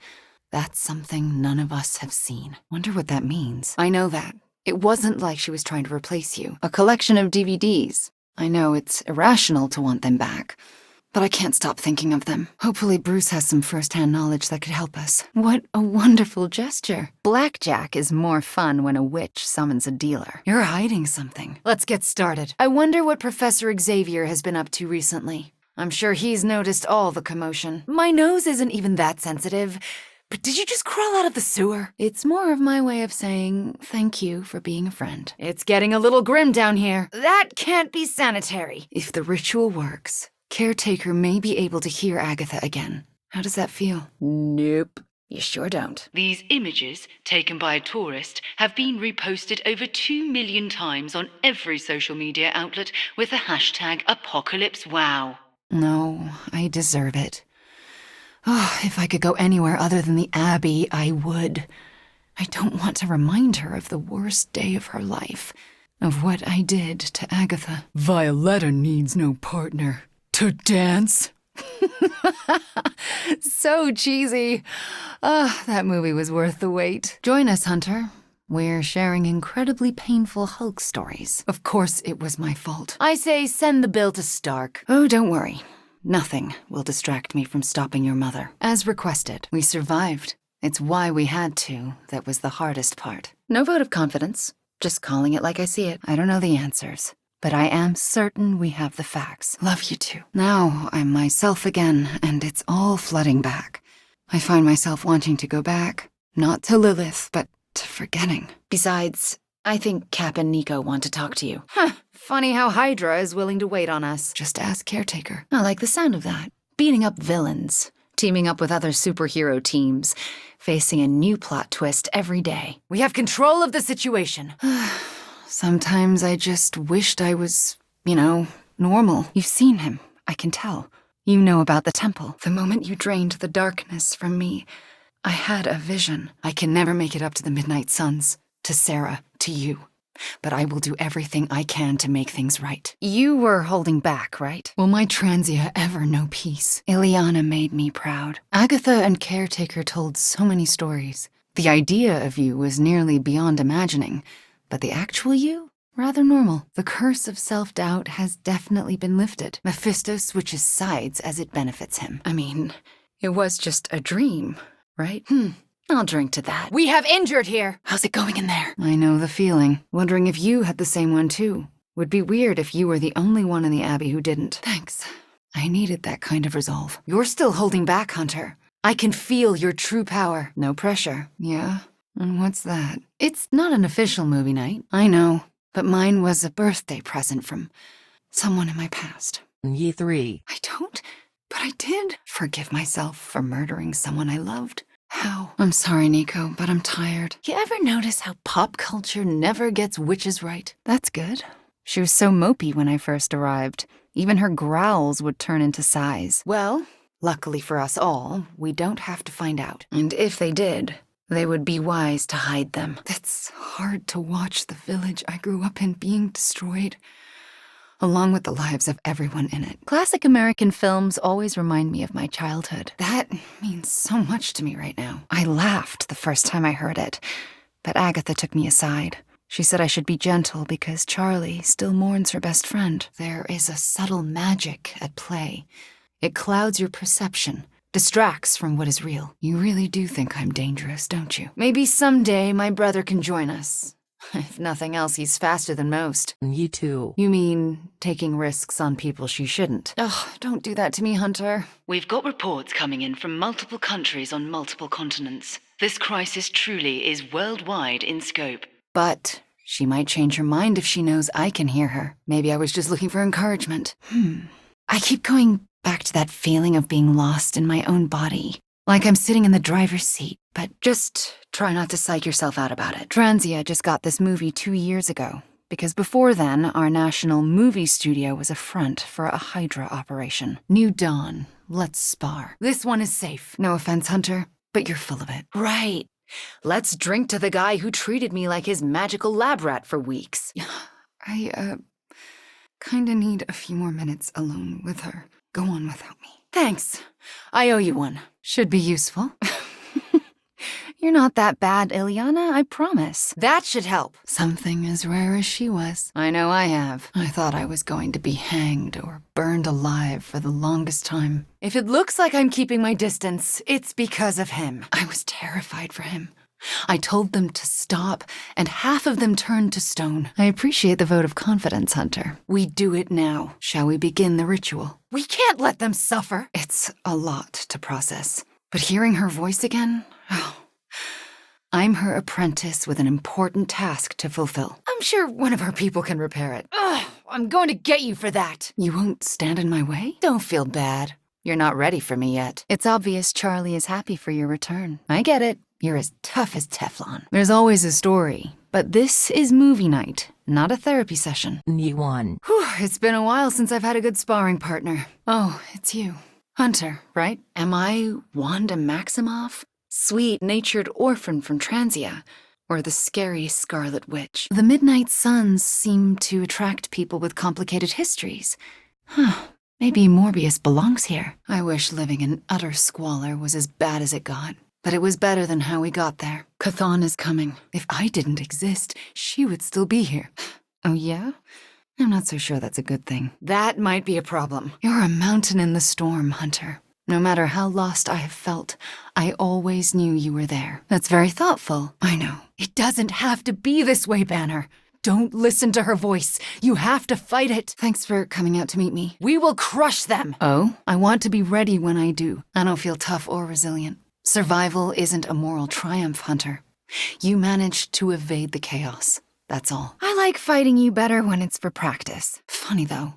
That's something none of us have seen. Wonder what that means. I know that. It wasn't like she was trying to replace you. A collection of DVDs. I know it's irrational to want them back. but I can't stop thinking of them. Hopefully Bruce has some first-hand knowledge that could help us. What a wonderful gesture. Blackjack is more fun when a witch summons a dealer. You're hiding something. Let's get started. I wonder what Professor Xavier has been up to recently. I'm sure he's noticed all the commotion. My nose isn't even that sensitive. But did you just crawl out of the sewer? It's more of my way of saying thank you for being a friend. It's getting a little grim down here. That can't be sanitary. If the ritual works, Caretaker may be able to hear Agatha again. How does that feel? Nope. You sure don't. These images, taken by a tourist, have been reposted over 2 million times on every social media outlet with the hashtag #ApocalypseWow. No, I deserve it. Oh, if I could go anywhere other than the Abbey, I would. I don't want to remind her of the worst day of her life, of what I did to Agatha. Violetta needs no partner to dance. So cheesy. That movie was worth the wait. Join us, Hunter. We're sharing incredibly painful Hulk stories. Of course it was my fault. I say send the bill to Stark. Oh, don't worry. Nothing will distract me from stopping your mother. As requested, we survived. It's why we had to that was the hardest part. No vote of confidence, just calling it like I see it. I don't know the answers, but I am certain we have the facts. Love you too. Now I'm myself again, and it's all flooding back. I find myself wanting to go back, not to Lilith, but to forgetting. Besides, I think Cap and Nico want to talk to you. Huh. Funny how Hydra is willing to wait on us. Just ask Caretaker. I like the sound of that. Beating up villains, teaming up with other superhero teams, facing a new plot twist every day. We have control of the situation. Sometimes I just wished I was, normal. You've seen him. I can tell. You know about the temple. The moment you drained the darkness from me, I had a vision. I can never make it up to the Midnight Suns, to Sarah, to you. But I will do everything I can to make things right. You were holding back, right? Will my Transia ever know peace? Ileana made me proud. Agatha and Caretaker told so many stories. The idea of you was nearly beyond imagining, but the actual you? Rather normal. The curse of self-doubt has definitely been lifted. Mephisto switches sides as it benefits him. I mean, it was just a dream, right? I'll drink to that. We have injured here. How's it going in there? I know the feeling. Wondering if you had the same one too. Would be weird if you were the only one in the Abbey who didn't. Thanks. I needed that kind of resolve. You're still holding back, Hunter. I can feel your true power. No pressure. Yeah? And what's that? It's not an official movie night. I know. But mine was a birthday present from someone in my past. Ye 3. I don't, but I did. Forgive myself for murdering someone I loved. How? I'm sorry, Nico, but I'm tired. You ever notice how pop culture never gets witches right? That's good. She was so mopey when I first arrived. Even her growls would turn into sighs. Well, luckily for us all, we don't have to find out. And if they did, they would be wise to hide them. It's hard to watch the village I grew up in being destroyed, along with the lives of everyone in it. Classic American films always remind me of my childhood. That means so much to me right now. I laughed the first time I heard it, but Agatha took me aside. She said I should be gentle because Charlie still mourns her best friend. There is a subtle magic at play. It clouds your perception, distracts from what is real. You really do think I'm dangerous, don't you? Maybe someday my brother can join us. If nothing else, he's faster than most. Ye 2. You mean taking risks on people she shouldn't? Oh, don't do that to me, Hunter. We've got reports coming in from multiple countries on multiple continents. This crisis truly is worldwide in scope. But she might change her mind if she knows I can hear her. Maybe I was just looking for encouragement. I keep going back to that feeling of being lost in my own body. Like I'm sitting in the driver's seat, but just try not to psych yourself out about it. Transia just got this movie 2 years ago, because before then, our national movie studio was a front for a Hydra operation. New Dawn. Let's spar. This one is safe. No offense, Hunter, but you're full of it. Right. Let's drink to the guy who treated me like his magical lab rat for weeks. I, kinda need a few more minutes alone with her. Go on without me. Thanks. I owe you one. Should be useful. You're not that bad, Ilyana, I promise. That should help. Something as rare as she was. I know I have. I thought I was going to be hanged or burned alive for the longest time. If it looks like I'm keeping my distance, it's because of him. I was terrified for him. I told them to stop, and half of them turned to stone. I appreciate the vote of confidence, Hunter. We do it now. Shall we begin the ritual? We can't let them suffer. It's a lot to process. But hearing her voice again, oh, I'm her apprentice with an important task to fulfill. I'm sure one of our people can repair it. Ugh, I'm going to get you for that. You won't stand in my way? Don't feel bad. You're not ready for me yet. It's obvious Charlie is happy for your return. I get it. You're as tough as Teflon. There's always a story, but this is movie night, not a therapy session. New one. Whew, it's been a while since I've had a good sparring partner. Oh, it's you. Hunter, right? Am I Wanda Maximoff? Sweet-natured orphan from Transia? Or the scary Scarlet Witch? The Midnight Suns seem to attract people with complicated histories. Huh. Maybe Morbius belongs here. I wish living in utter squalor was as bad as it got. But it was better than how we got there. Chthon is coming. If I didn't exist, she would still be here. Oh, yeah? I'm not so sure that's a good thing. That might be a problem. You're a mountain in the storm, Hunter. No matter how lost I have felt, I always knew you were there. That's very thoughtful. I know. It doesn't have to be this way, Banner. Don't listen to her voice. You have to fight it. Thanks for coming out to meet me. We will crush them. Oh? I want to be ready when I do. I don't feel tough or resilient. Survival isn't a moral triumph, Hunter. You managed to evade the chaos. That's all. I like fighting you better when it's for practice. Funny, though.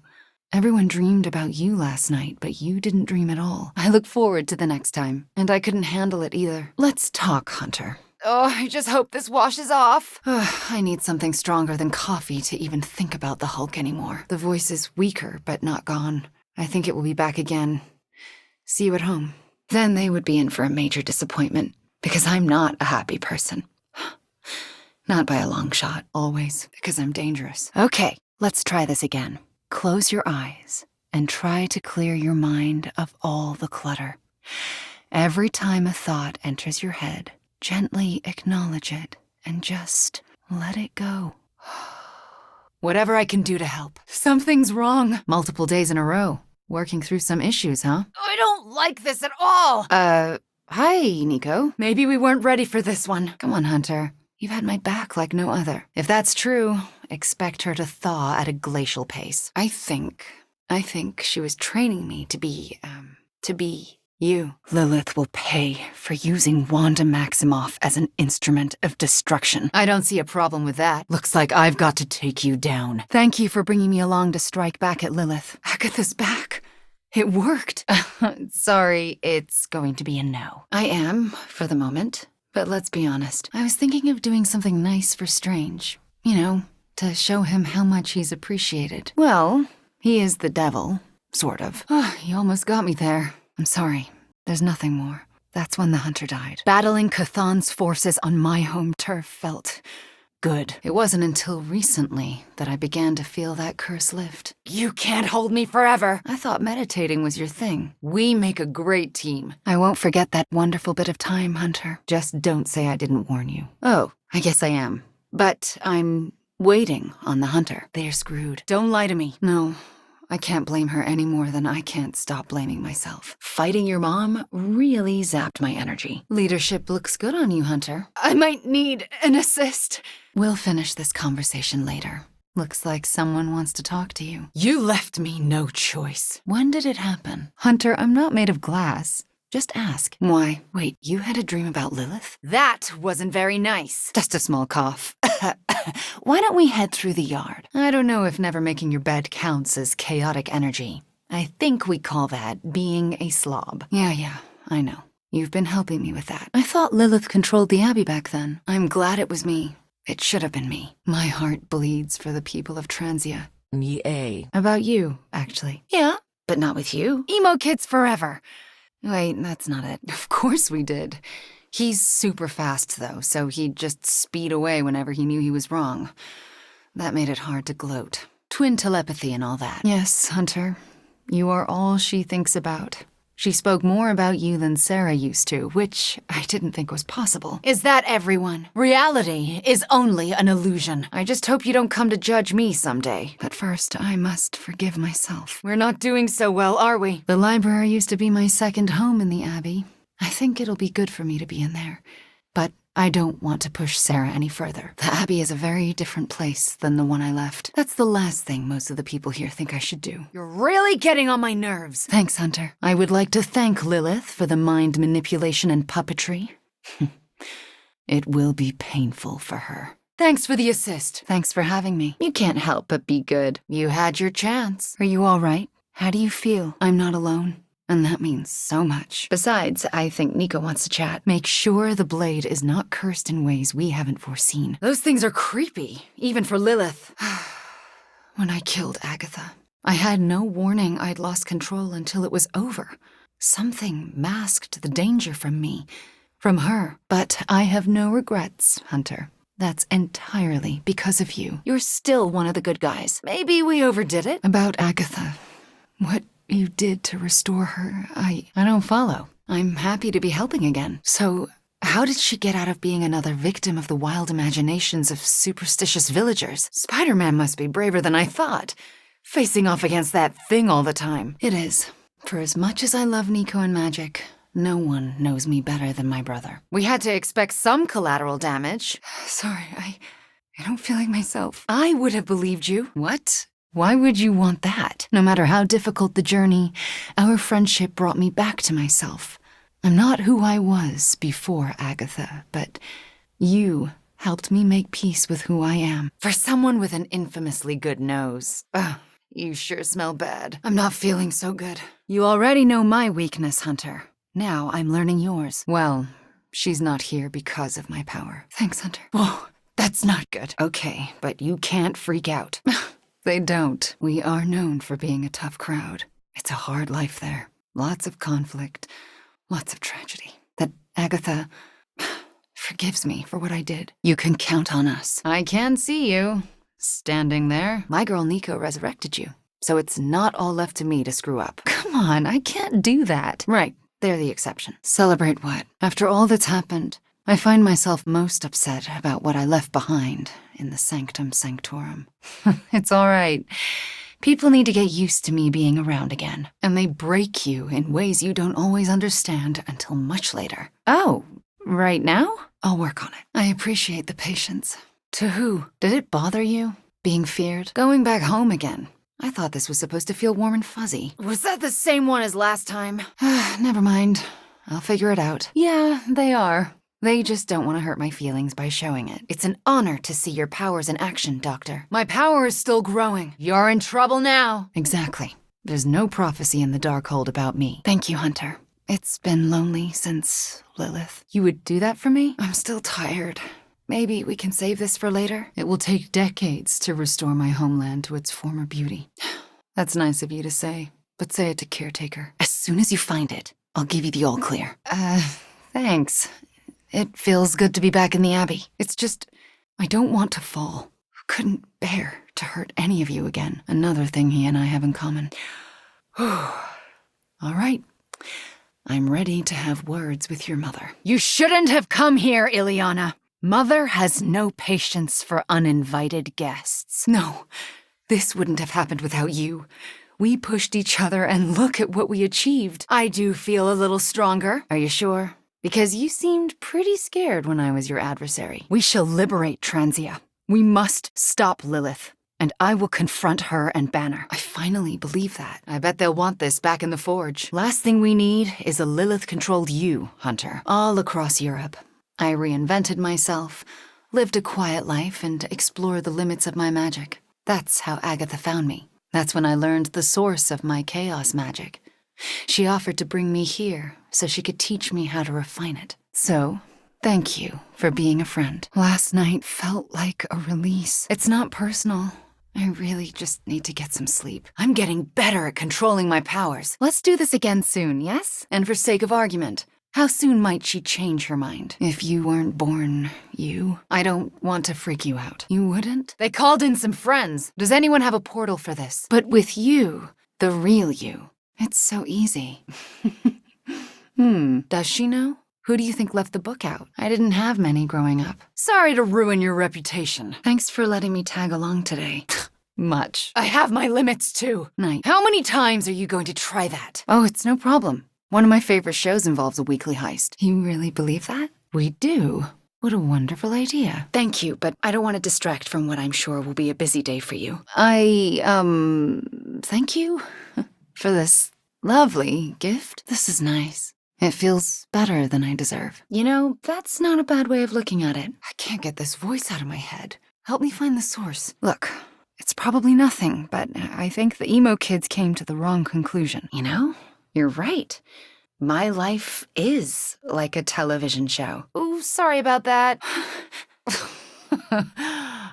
Everyone dreamed about you last night, but you didn't dream at all. I look forward to the next time, and I couldn't handle it either. Let's talk, Hunter. Oh, I just hope this washes off. I need something stronger than coffee to even think about the Hulk anymore. The voice is weaker, but not gone. I think it will be back again. See you at home. Then they would be in for a major disappointment, because I'm not a happy person. Not by a long shot, always, because I'm dangerous. Okay, let's try this again. Close your eyes and try to clear your mind of all the clutter. Every time a thought enters your head, gently acknowledge it and just let it go. Whatever I can do to help. Something's wrong. Multiple days in a row. Working through some issues, huh? I don't like this at all. Hi, Nico. Maybe we weren't ready for this one. Come on, Hunter. You've had my back like no other. If that's true, expect her to thaw at a glacial pace. I think she was training me to be you. Lilith will pay for using Wanda Maximoff as an instrument of destruction. I don't see a problem with that. Looks like I've got to take you down. Thank you for bringing me along to strike back at Lilith. Agatha's back. It worked. Sorry, it's going to be a no. I am, for the moment. But let's be honest. I was thinking of doing something nice for Strange. You know, to show him how much he's appreciated. Well, he is the devil. Sort of. Oh, you almost got me there. I'm sorry. There's nothing more. That's when the Hunter died. Battling Chthon's forces on my home turf felt good. It wasn't until recently that I began to feel that curse lift. You can't hold me forever. I thought meditating was your thing. We make a great team. I won't forget that wonderful bit of time, Hunter. Just don't say I didn't warn you. Oh, I guess I am. But I'm waiting on the Hunter. They're screwed. Don't lie to me. No. I can't blame her any more than I can't stop blaming myself. Fighting your mom really zapped my energy. Leadership looks good on you, Hunter. I might need an assist. We'll finish this conversation later. Looks like someone wants to talk to you. You left me no choice. When did it happen? Hunter, I'm not made of glass. Just ask. Why? Wait, you had a dream about Lilith? That wasn't very nice. Just a small cough. Why don't we head through the yard? I don't know if never making your bed counts as chaotic energy. I think we call that being a slob. Yeah, I know. You've been helping me with that. I thought Lilith controlled the Abbey back then. I'm glad it was me. It should have been me. My heart bleeds for the people of Transia. Yay. About you, actually. Yeah, but not with you. Emo kids forever. Wait, that's not it. Of course we did. He's super fast, though, so he'd just speed away whenever he knew he was wrong. That made it hard to gloat. Twin telepathy and all that. Yes, Hunter. You are all she thinks about. She spoke more about you than Sarah used to, which I didn't think was possible. Is that everyone? Reality is only an illusion. I just hope you don't come to judge me someday. But first, I must forgive myself. We're not doing so well, are we? The library used to be my second home in the Abbey. I think it'll be good for me to be in there. But I don't want to push Sarah any further. The Abbey is a very different place than the one I left. That's the last thing most of the people here think I should do. You're really getting on my nerves. Thanks, Hunter. I would like to thank Lilith for the mind manipulation and puppetry. It will be painful for her. Thanks for the assist. Thanks for having me. You can't help but be good. You had your chance. Are you all right? How do you feel? I'm not alone. And that means so much. Besides, I think Nico wants to chat. Make sure the blade is not cursed in ways we haven't foreseen. Those things are creepy, even for Lilith. When I killed Agatha, I had no warning I'd lost control until it was over. Something masked the danger from me, from her. But I have no regrets, Hunter. That's entirely because of you. You're still one of the good guys. Maybe we overdid it. About Agatha, what you did to restore her, I don't follow. I'm happy to be helping again. So, how did she get out of being another victim of the wild imaginations of superstitious villagers? Spider-Man must be braver than I thought, facing off against that thing all the time. It is. For as much as I love Nico and magic, no one knows me better than my brother. We had to expect some collateral damage. Sorry, I don't feel like myself. I would have believed you. What? Why would you want that? No matter how difficult the journey, our friendship brought me back to myself. I'm not who I was before Agatha, but you helped me make peace with who I am. For someone with an infamously good nose. Ugh, you sure smell bad. I'm not feeling so good. You already know my weakness, Hunter. Now I'm learning yours. Well, she's not here because of my power. Thanks, Hunter. Whoa, that's not good. Okay, but you can't freak out. They don't. We are known for being a tough crowd. It's a hard life there. Lots of conflict. Lots of tragedy. That Agatha forgives me for what I did. You can count on us. I can see you. Standing there. My girl Nico resurrected you. So it's not all left to me to screw up. Come on, I can't do that. Right, they're the exception. Celebrate what? After all that's happened, I find myself most upset about what I left behind in the Sanctum Sanctorum. It's all right. People need to get used to me being around again, and they break you in ways you don't always understand until much later. Oh, right now? I'll work on it. I appreciate the patience. To who? Did it bother you? Being feared? Going back home again? I thought this was supposed to feel warm and fuzzy. Was that the same one as last time? Never mind. I'll figure it out. Yeah, they are. They just don't want to hurt my feelings by showing it. It's an honor to see your powers in action, Doctor. My power is still growing. You're in trouble now. Exactly. There's no prophecy in the Darkhold about me. Thank you, Hunter. It's been lonely since Lilith. You would do that for me? I'm still tired. Maybe we can save this for later? It will take decades to restore my homeland to its former beauty. That's nice of you to say, but say it to Caretaker. As soon as you find it, I'll give you the all clear. Thanks. It feels good to be back in the Abbey. It's just, I don't want to fall. Couldn't bear to hurt any of you again. Another thing he and I have in common. All right. I'm ready to have words with your mother. You shouldn't have come here, Ileana. Mother has no patience for uninvited guests. No, this wouldn't have happened without you. We pushed each other and look at what we achieved. I do feel a little stronger. Are you sure? Because you seemed pretty scared when I was your adversary. We shall liberate Transia. We must stop Lilith, and I will confront her and Banner. I finally believe that. I bet they'll want this back in the Forge. Last thing we need is a Lilith-controlled you, Hunter. All across Europe. I reinvented myself, lived a quiet life, and explored the limits of my magic. That's how Agatha found me. That's when I learned the source of my chaos magic. She offered to bring me here so she could teach me how to refine it. So, thank you for being a friend. Last night felt like a release. It's not personal. I really just need to get some sleep. I'm getting better at controlling my powers. Let's do this again soon, yes? And for sake of argument, how soon might she change her mind? If you weren't born you, I don't want to freak you out. You wouldn't? They called in some friends. Does anyone have a portal for this? But with you, the real you, it's so easy. Does she know? Who do you think left the book out? I didn't have many growing up. Sorry to ruin your reputation. Thanks for letting me tag along today. Much. I have my limits too. Night. How many times are you going to try that? Oh, it's no problem. One of my favorite shows involves a weekly heist. You really believe that? We do. What a wonderful idea. Thank you, but I don't want to distract from what I'm sure will be a busy day for you. Thank you for this lovely gift. This is nice. It feels better than I deserve. You know, that's not a bad way of looking at it. I can't get this voice out of my head. Help me find the source. Look, it's probably nothing, but I think the emo kids came to the wrong conclusion. You know, you're right. My life is like a television show. Ooh, sorry about that.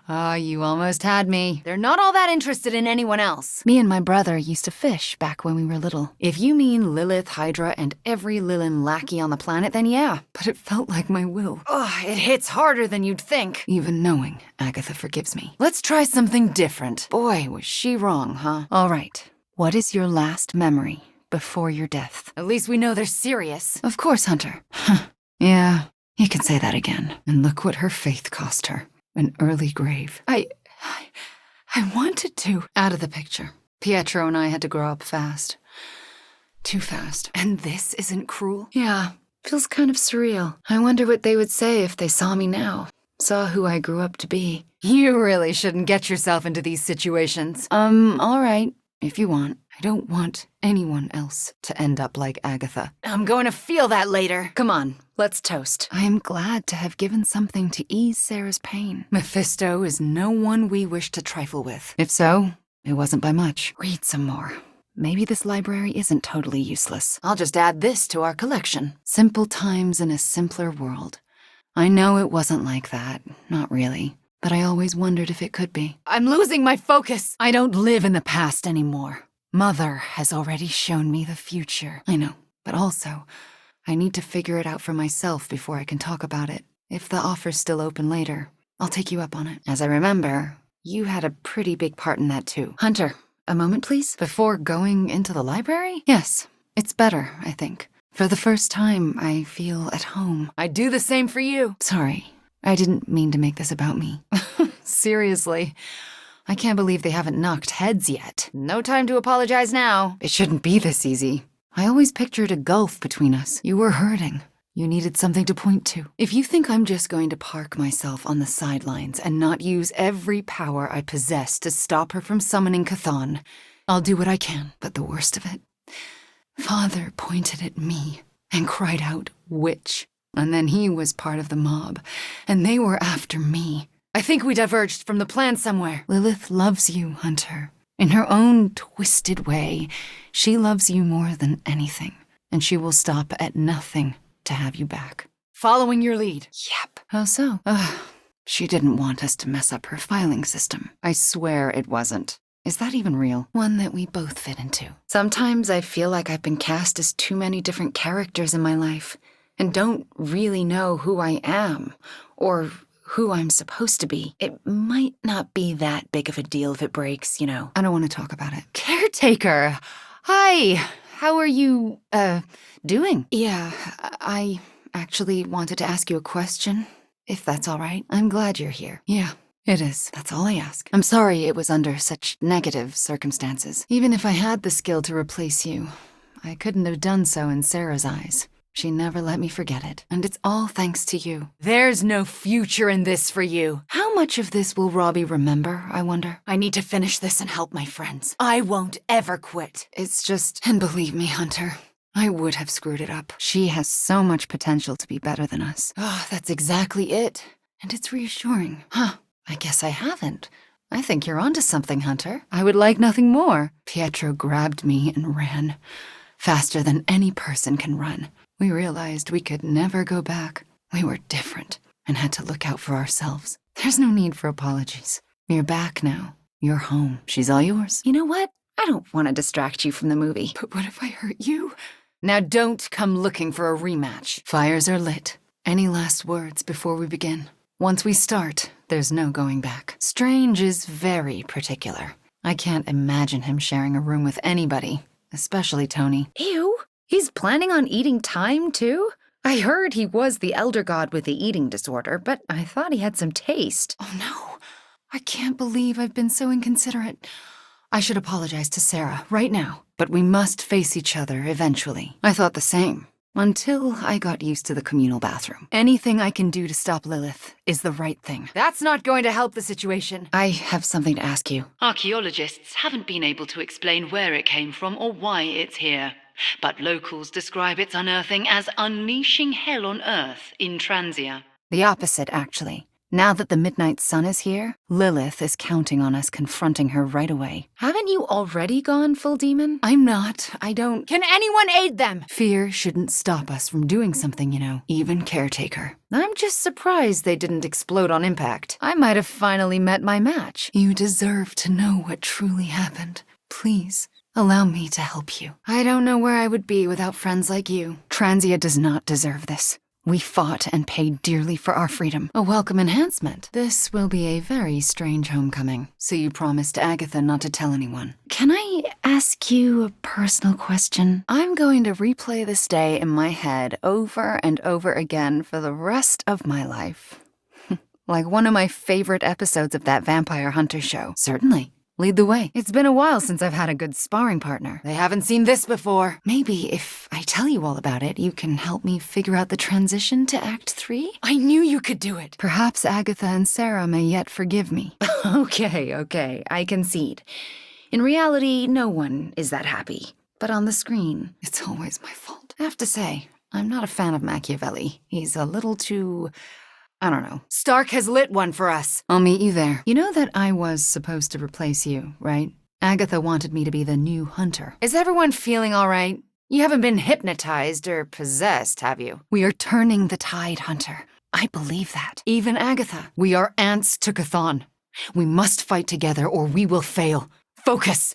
Ah, you almost had me. They're not all that interested in anyone else. Me and my brother used to fish back when we were little. If you mean Lilith, Hydra, and every Lilin lackey on the planet, then yeah. But it felt like my will. Ugh, it hits harder than you'd think. Even knowing Agatha forgives me. Let's try something different. Boy, was she wrong, huh? All right. What is your last memory before your death? At least we know they're serious. Of course, Hunter. Yeah, you can say that again. And look what her faith cost her. An early grave. I wanted to. Out of the picture. Pietro and I had to grow up fast. Too fast. And this isn't cruel? Yeah, feels kind of surreal. I wonder what they would say if they saw me now. Saw who I grew up to be. You really shouldn't get yourself into these situations. All right, if you want. I don't want anyone else to end up like Agatha. I'm going to feel that later. Come on, let's toast. I am glad to have given something to ease Sarah's pain. Mephisto is no one we wish to trifle with. If so, it wasn't by much. Read some more. Maybe this library isn't totally useless. I'll just add this to our collection. Simple times in a simpler world. I know it wasn't like that, not really. But I always wondered if it could be. I'm losing my focus. I don't live in the past anymore. Mother has already shown me the future. I know, but also, I need to figure it out for myself before I can talk about it. If the offer's still open later, I'll take you up on it. As I remember, you had a pretty big part in that too. Hunter, a moment please? Before going into the library? Yes, it's better, I think. For the first time, I feel at home. I'd do the same for you. Sorry, I didn't mean to make this about me. Seriously. I can't believe they haven't knocked heads yet. No time to apologize now. It shouldn't be this easy. I always pictured a gulf between us. You were hurting. You needed something to point to. If you think I'm just going to park myself on the sidelines and not use every power I possess to stop her from summoning Chthon, I'll do what I can. But the worst of it, Father pointed at me and cried out, "Witch." And then he was part of the mob, and they were after me. I think we diverged from the plan somewhere. Lilith loves you, Hunter. In her own twisted way, she loves you more than anything, and she will stop at nothing to have you back. Following your lead. Yep. How so? She didn't want us to mess up her filing system. I swear it wasn't. Is that even real? One that we both fit into. Sometimes I feel like I've been cast as too many different characters in my life, and don't really know who I am, or who I'm supposed to be. It might not be that big of a deal if it breaks, you know. I don't want to talk about it. Caretaker! Hi! How are you, doing? Yeah, I actually wanted to ask you a question, if that's all right. I'm glad you're here. Yeah, it is. That's all I ask. I'm sorry it was under such negative circumstances. Even if I had the skill to replace you, I couldn't have done so in Sarah's eyes. She never let me forget it, and it's all thanks to you. There's no future in this for you. How much of this will Robbie remember, I wonder? I need to finish this and help my friends. I won't ever quit. It's just... And believe me, Hunter, I would have screwed it up. She has so much potential to be better than us. Oh, that's exactly it. And it's reassuring. Huh, I guess I haven't. I think you're onto something, Hunter. I would like nothing more. Pietro grabbed me and ran. Faster than any person can run. We realized we could never go back. We were different and had to look out for ourselves. There's no need for apologies. You're back now. You're home. She's all yours. You know what? I don't want to distract you from the movie. But what if I hurt you? Now don't come looking for a rematch. Fires are lit. Any last words before we begin? Once we start, there's no going back. Strange is very particular. I can't imagine him sharing a room with anybody, especially Tony. Ew. He's planning on eating time, too? I heard he was the elder god with the eating disorder, but I thought he had some taste. Oh no, I can't believe I've been so inconsiderate. I should apologize to Sarah right now, but we must face each other eventually. I thought the same, until I got used to the communal bathroom. Anything I can do to stop Lilith is the right thing. That's not going to help the situation. I have something to ask you. Archaeologists haven't been able to explain where it came from or why it's here, but locals describe its unearthing as unleashing hell on Earth in Transia. The opposite, actually. Now that the midnight sun is here, Lilith is counting on us confronting her right away. Haven't you already gone full demon? I'm not. I don't. Can anyone aid them? Fear shouldn't stop us from doing something, you know. Even Caretaker. I'm just surprised they didn't explode on impact. I might have finally met my match. You deserve to know what truly happened. Please, allow me to help you. I don't know where I would be without friends like you. Transia does not deserve this. We fought and paid dearly for our freedom. A welcome enhancement. This will be a very strange homecoming, so you promised Agatha not to tell anyone. Can I ask you a personal question? I'm going to replay this day in my head over and over again for the rest of my life. Like one of my favorite episodes of that vampire hunter show. Certainly. Lead the way. It's been a while since I've had a good sparring partner. They haven't seen this before. Maybe if I tell you all about it, you can help me figure out the transition to Act 3? I knew you could do it. Perhaps Agatha and Sarah may yet forgive me. Okay, I concede. In reality, no one is that happy. But on the screen, It's always my fault. I have to say, I'm not a fan of Machiavelli. He's a little too... I don't know. Stark has lit one for us. I'll meet you there. You know that I was supposed to replace you, right? Agatha wanted me to be the new hunter. Is everyone feeling all right? You haven't been hypnotized or possessed, have you? We are turning the tide, Hunter. I believe that. Even Agatha. We are ants to Chthon. We must fight together or we will fail. Focus!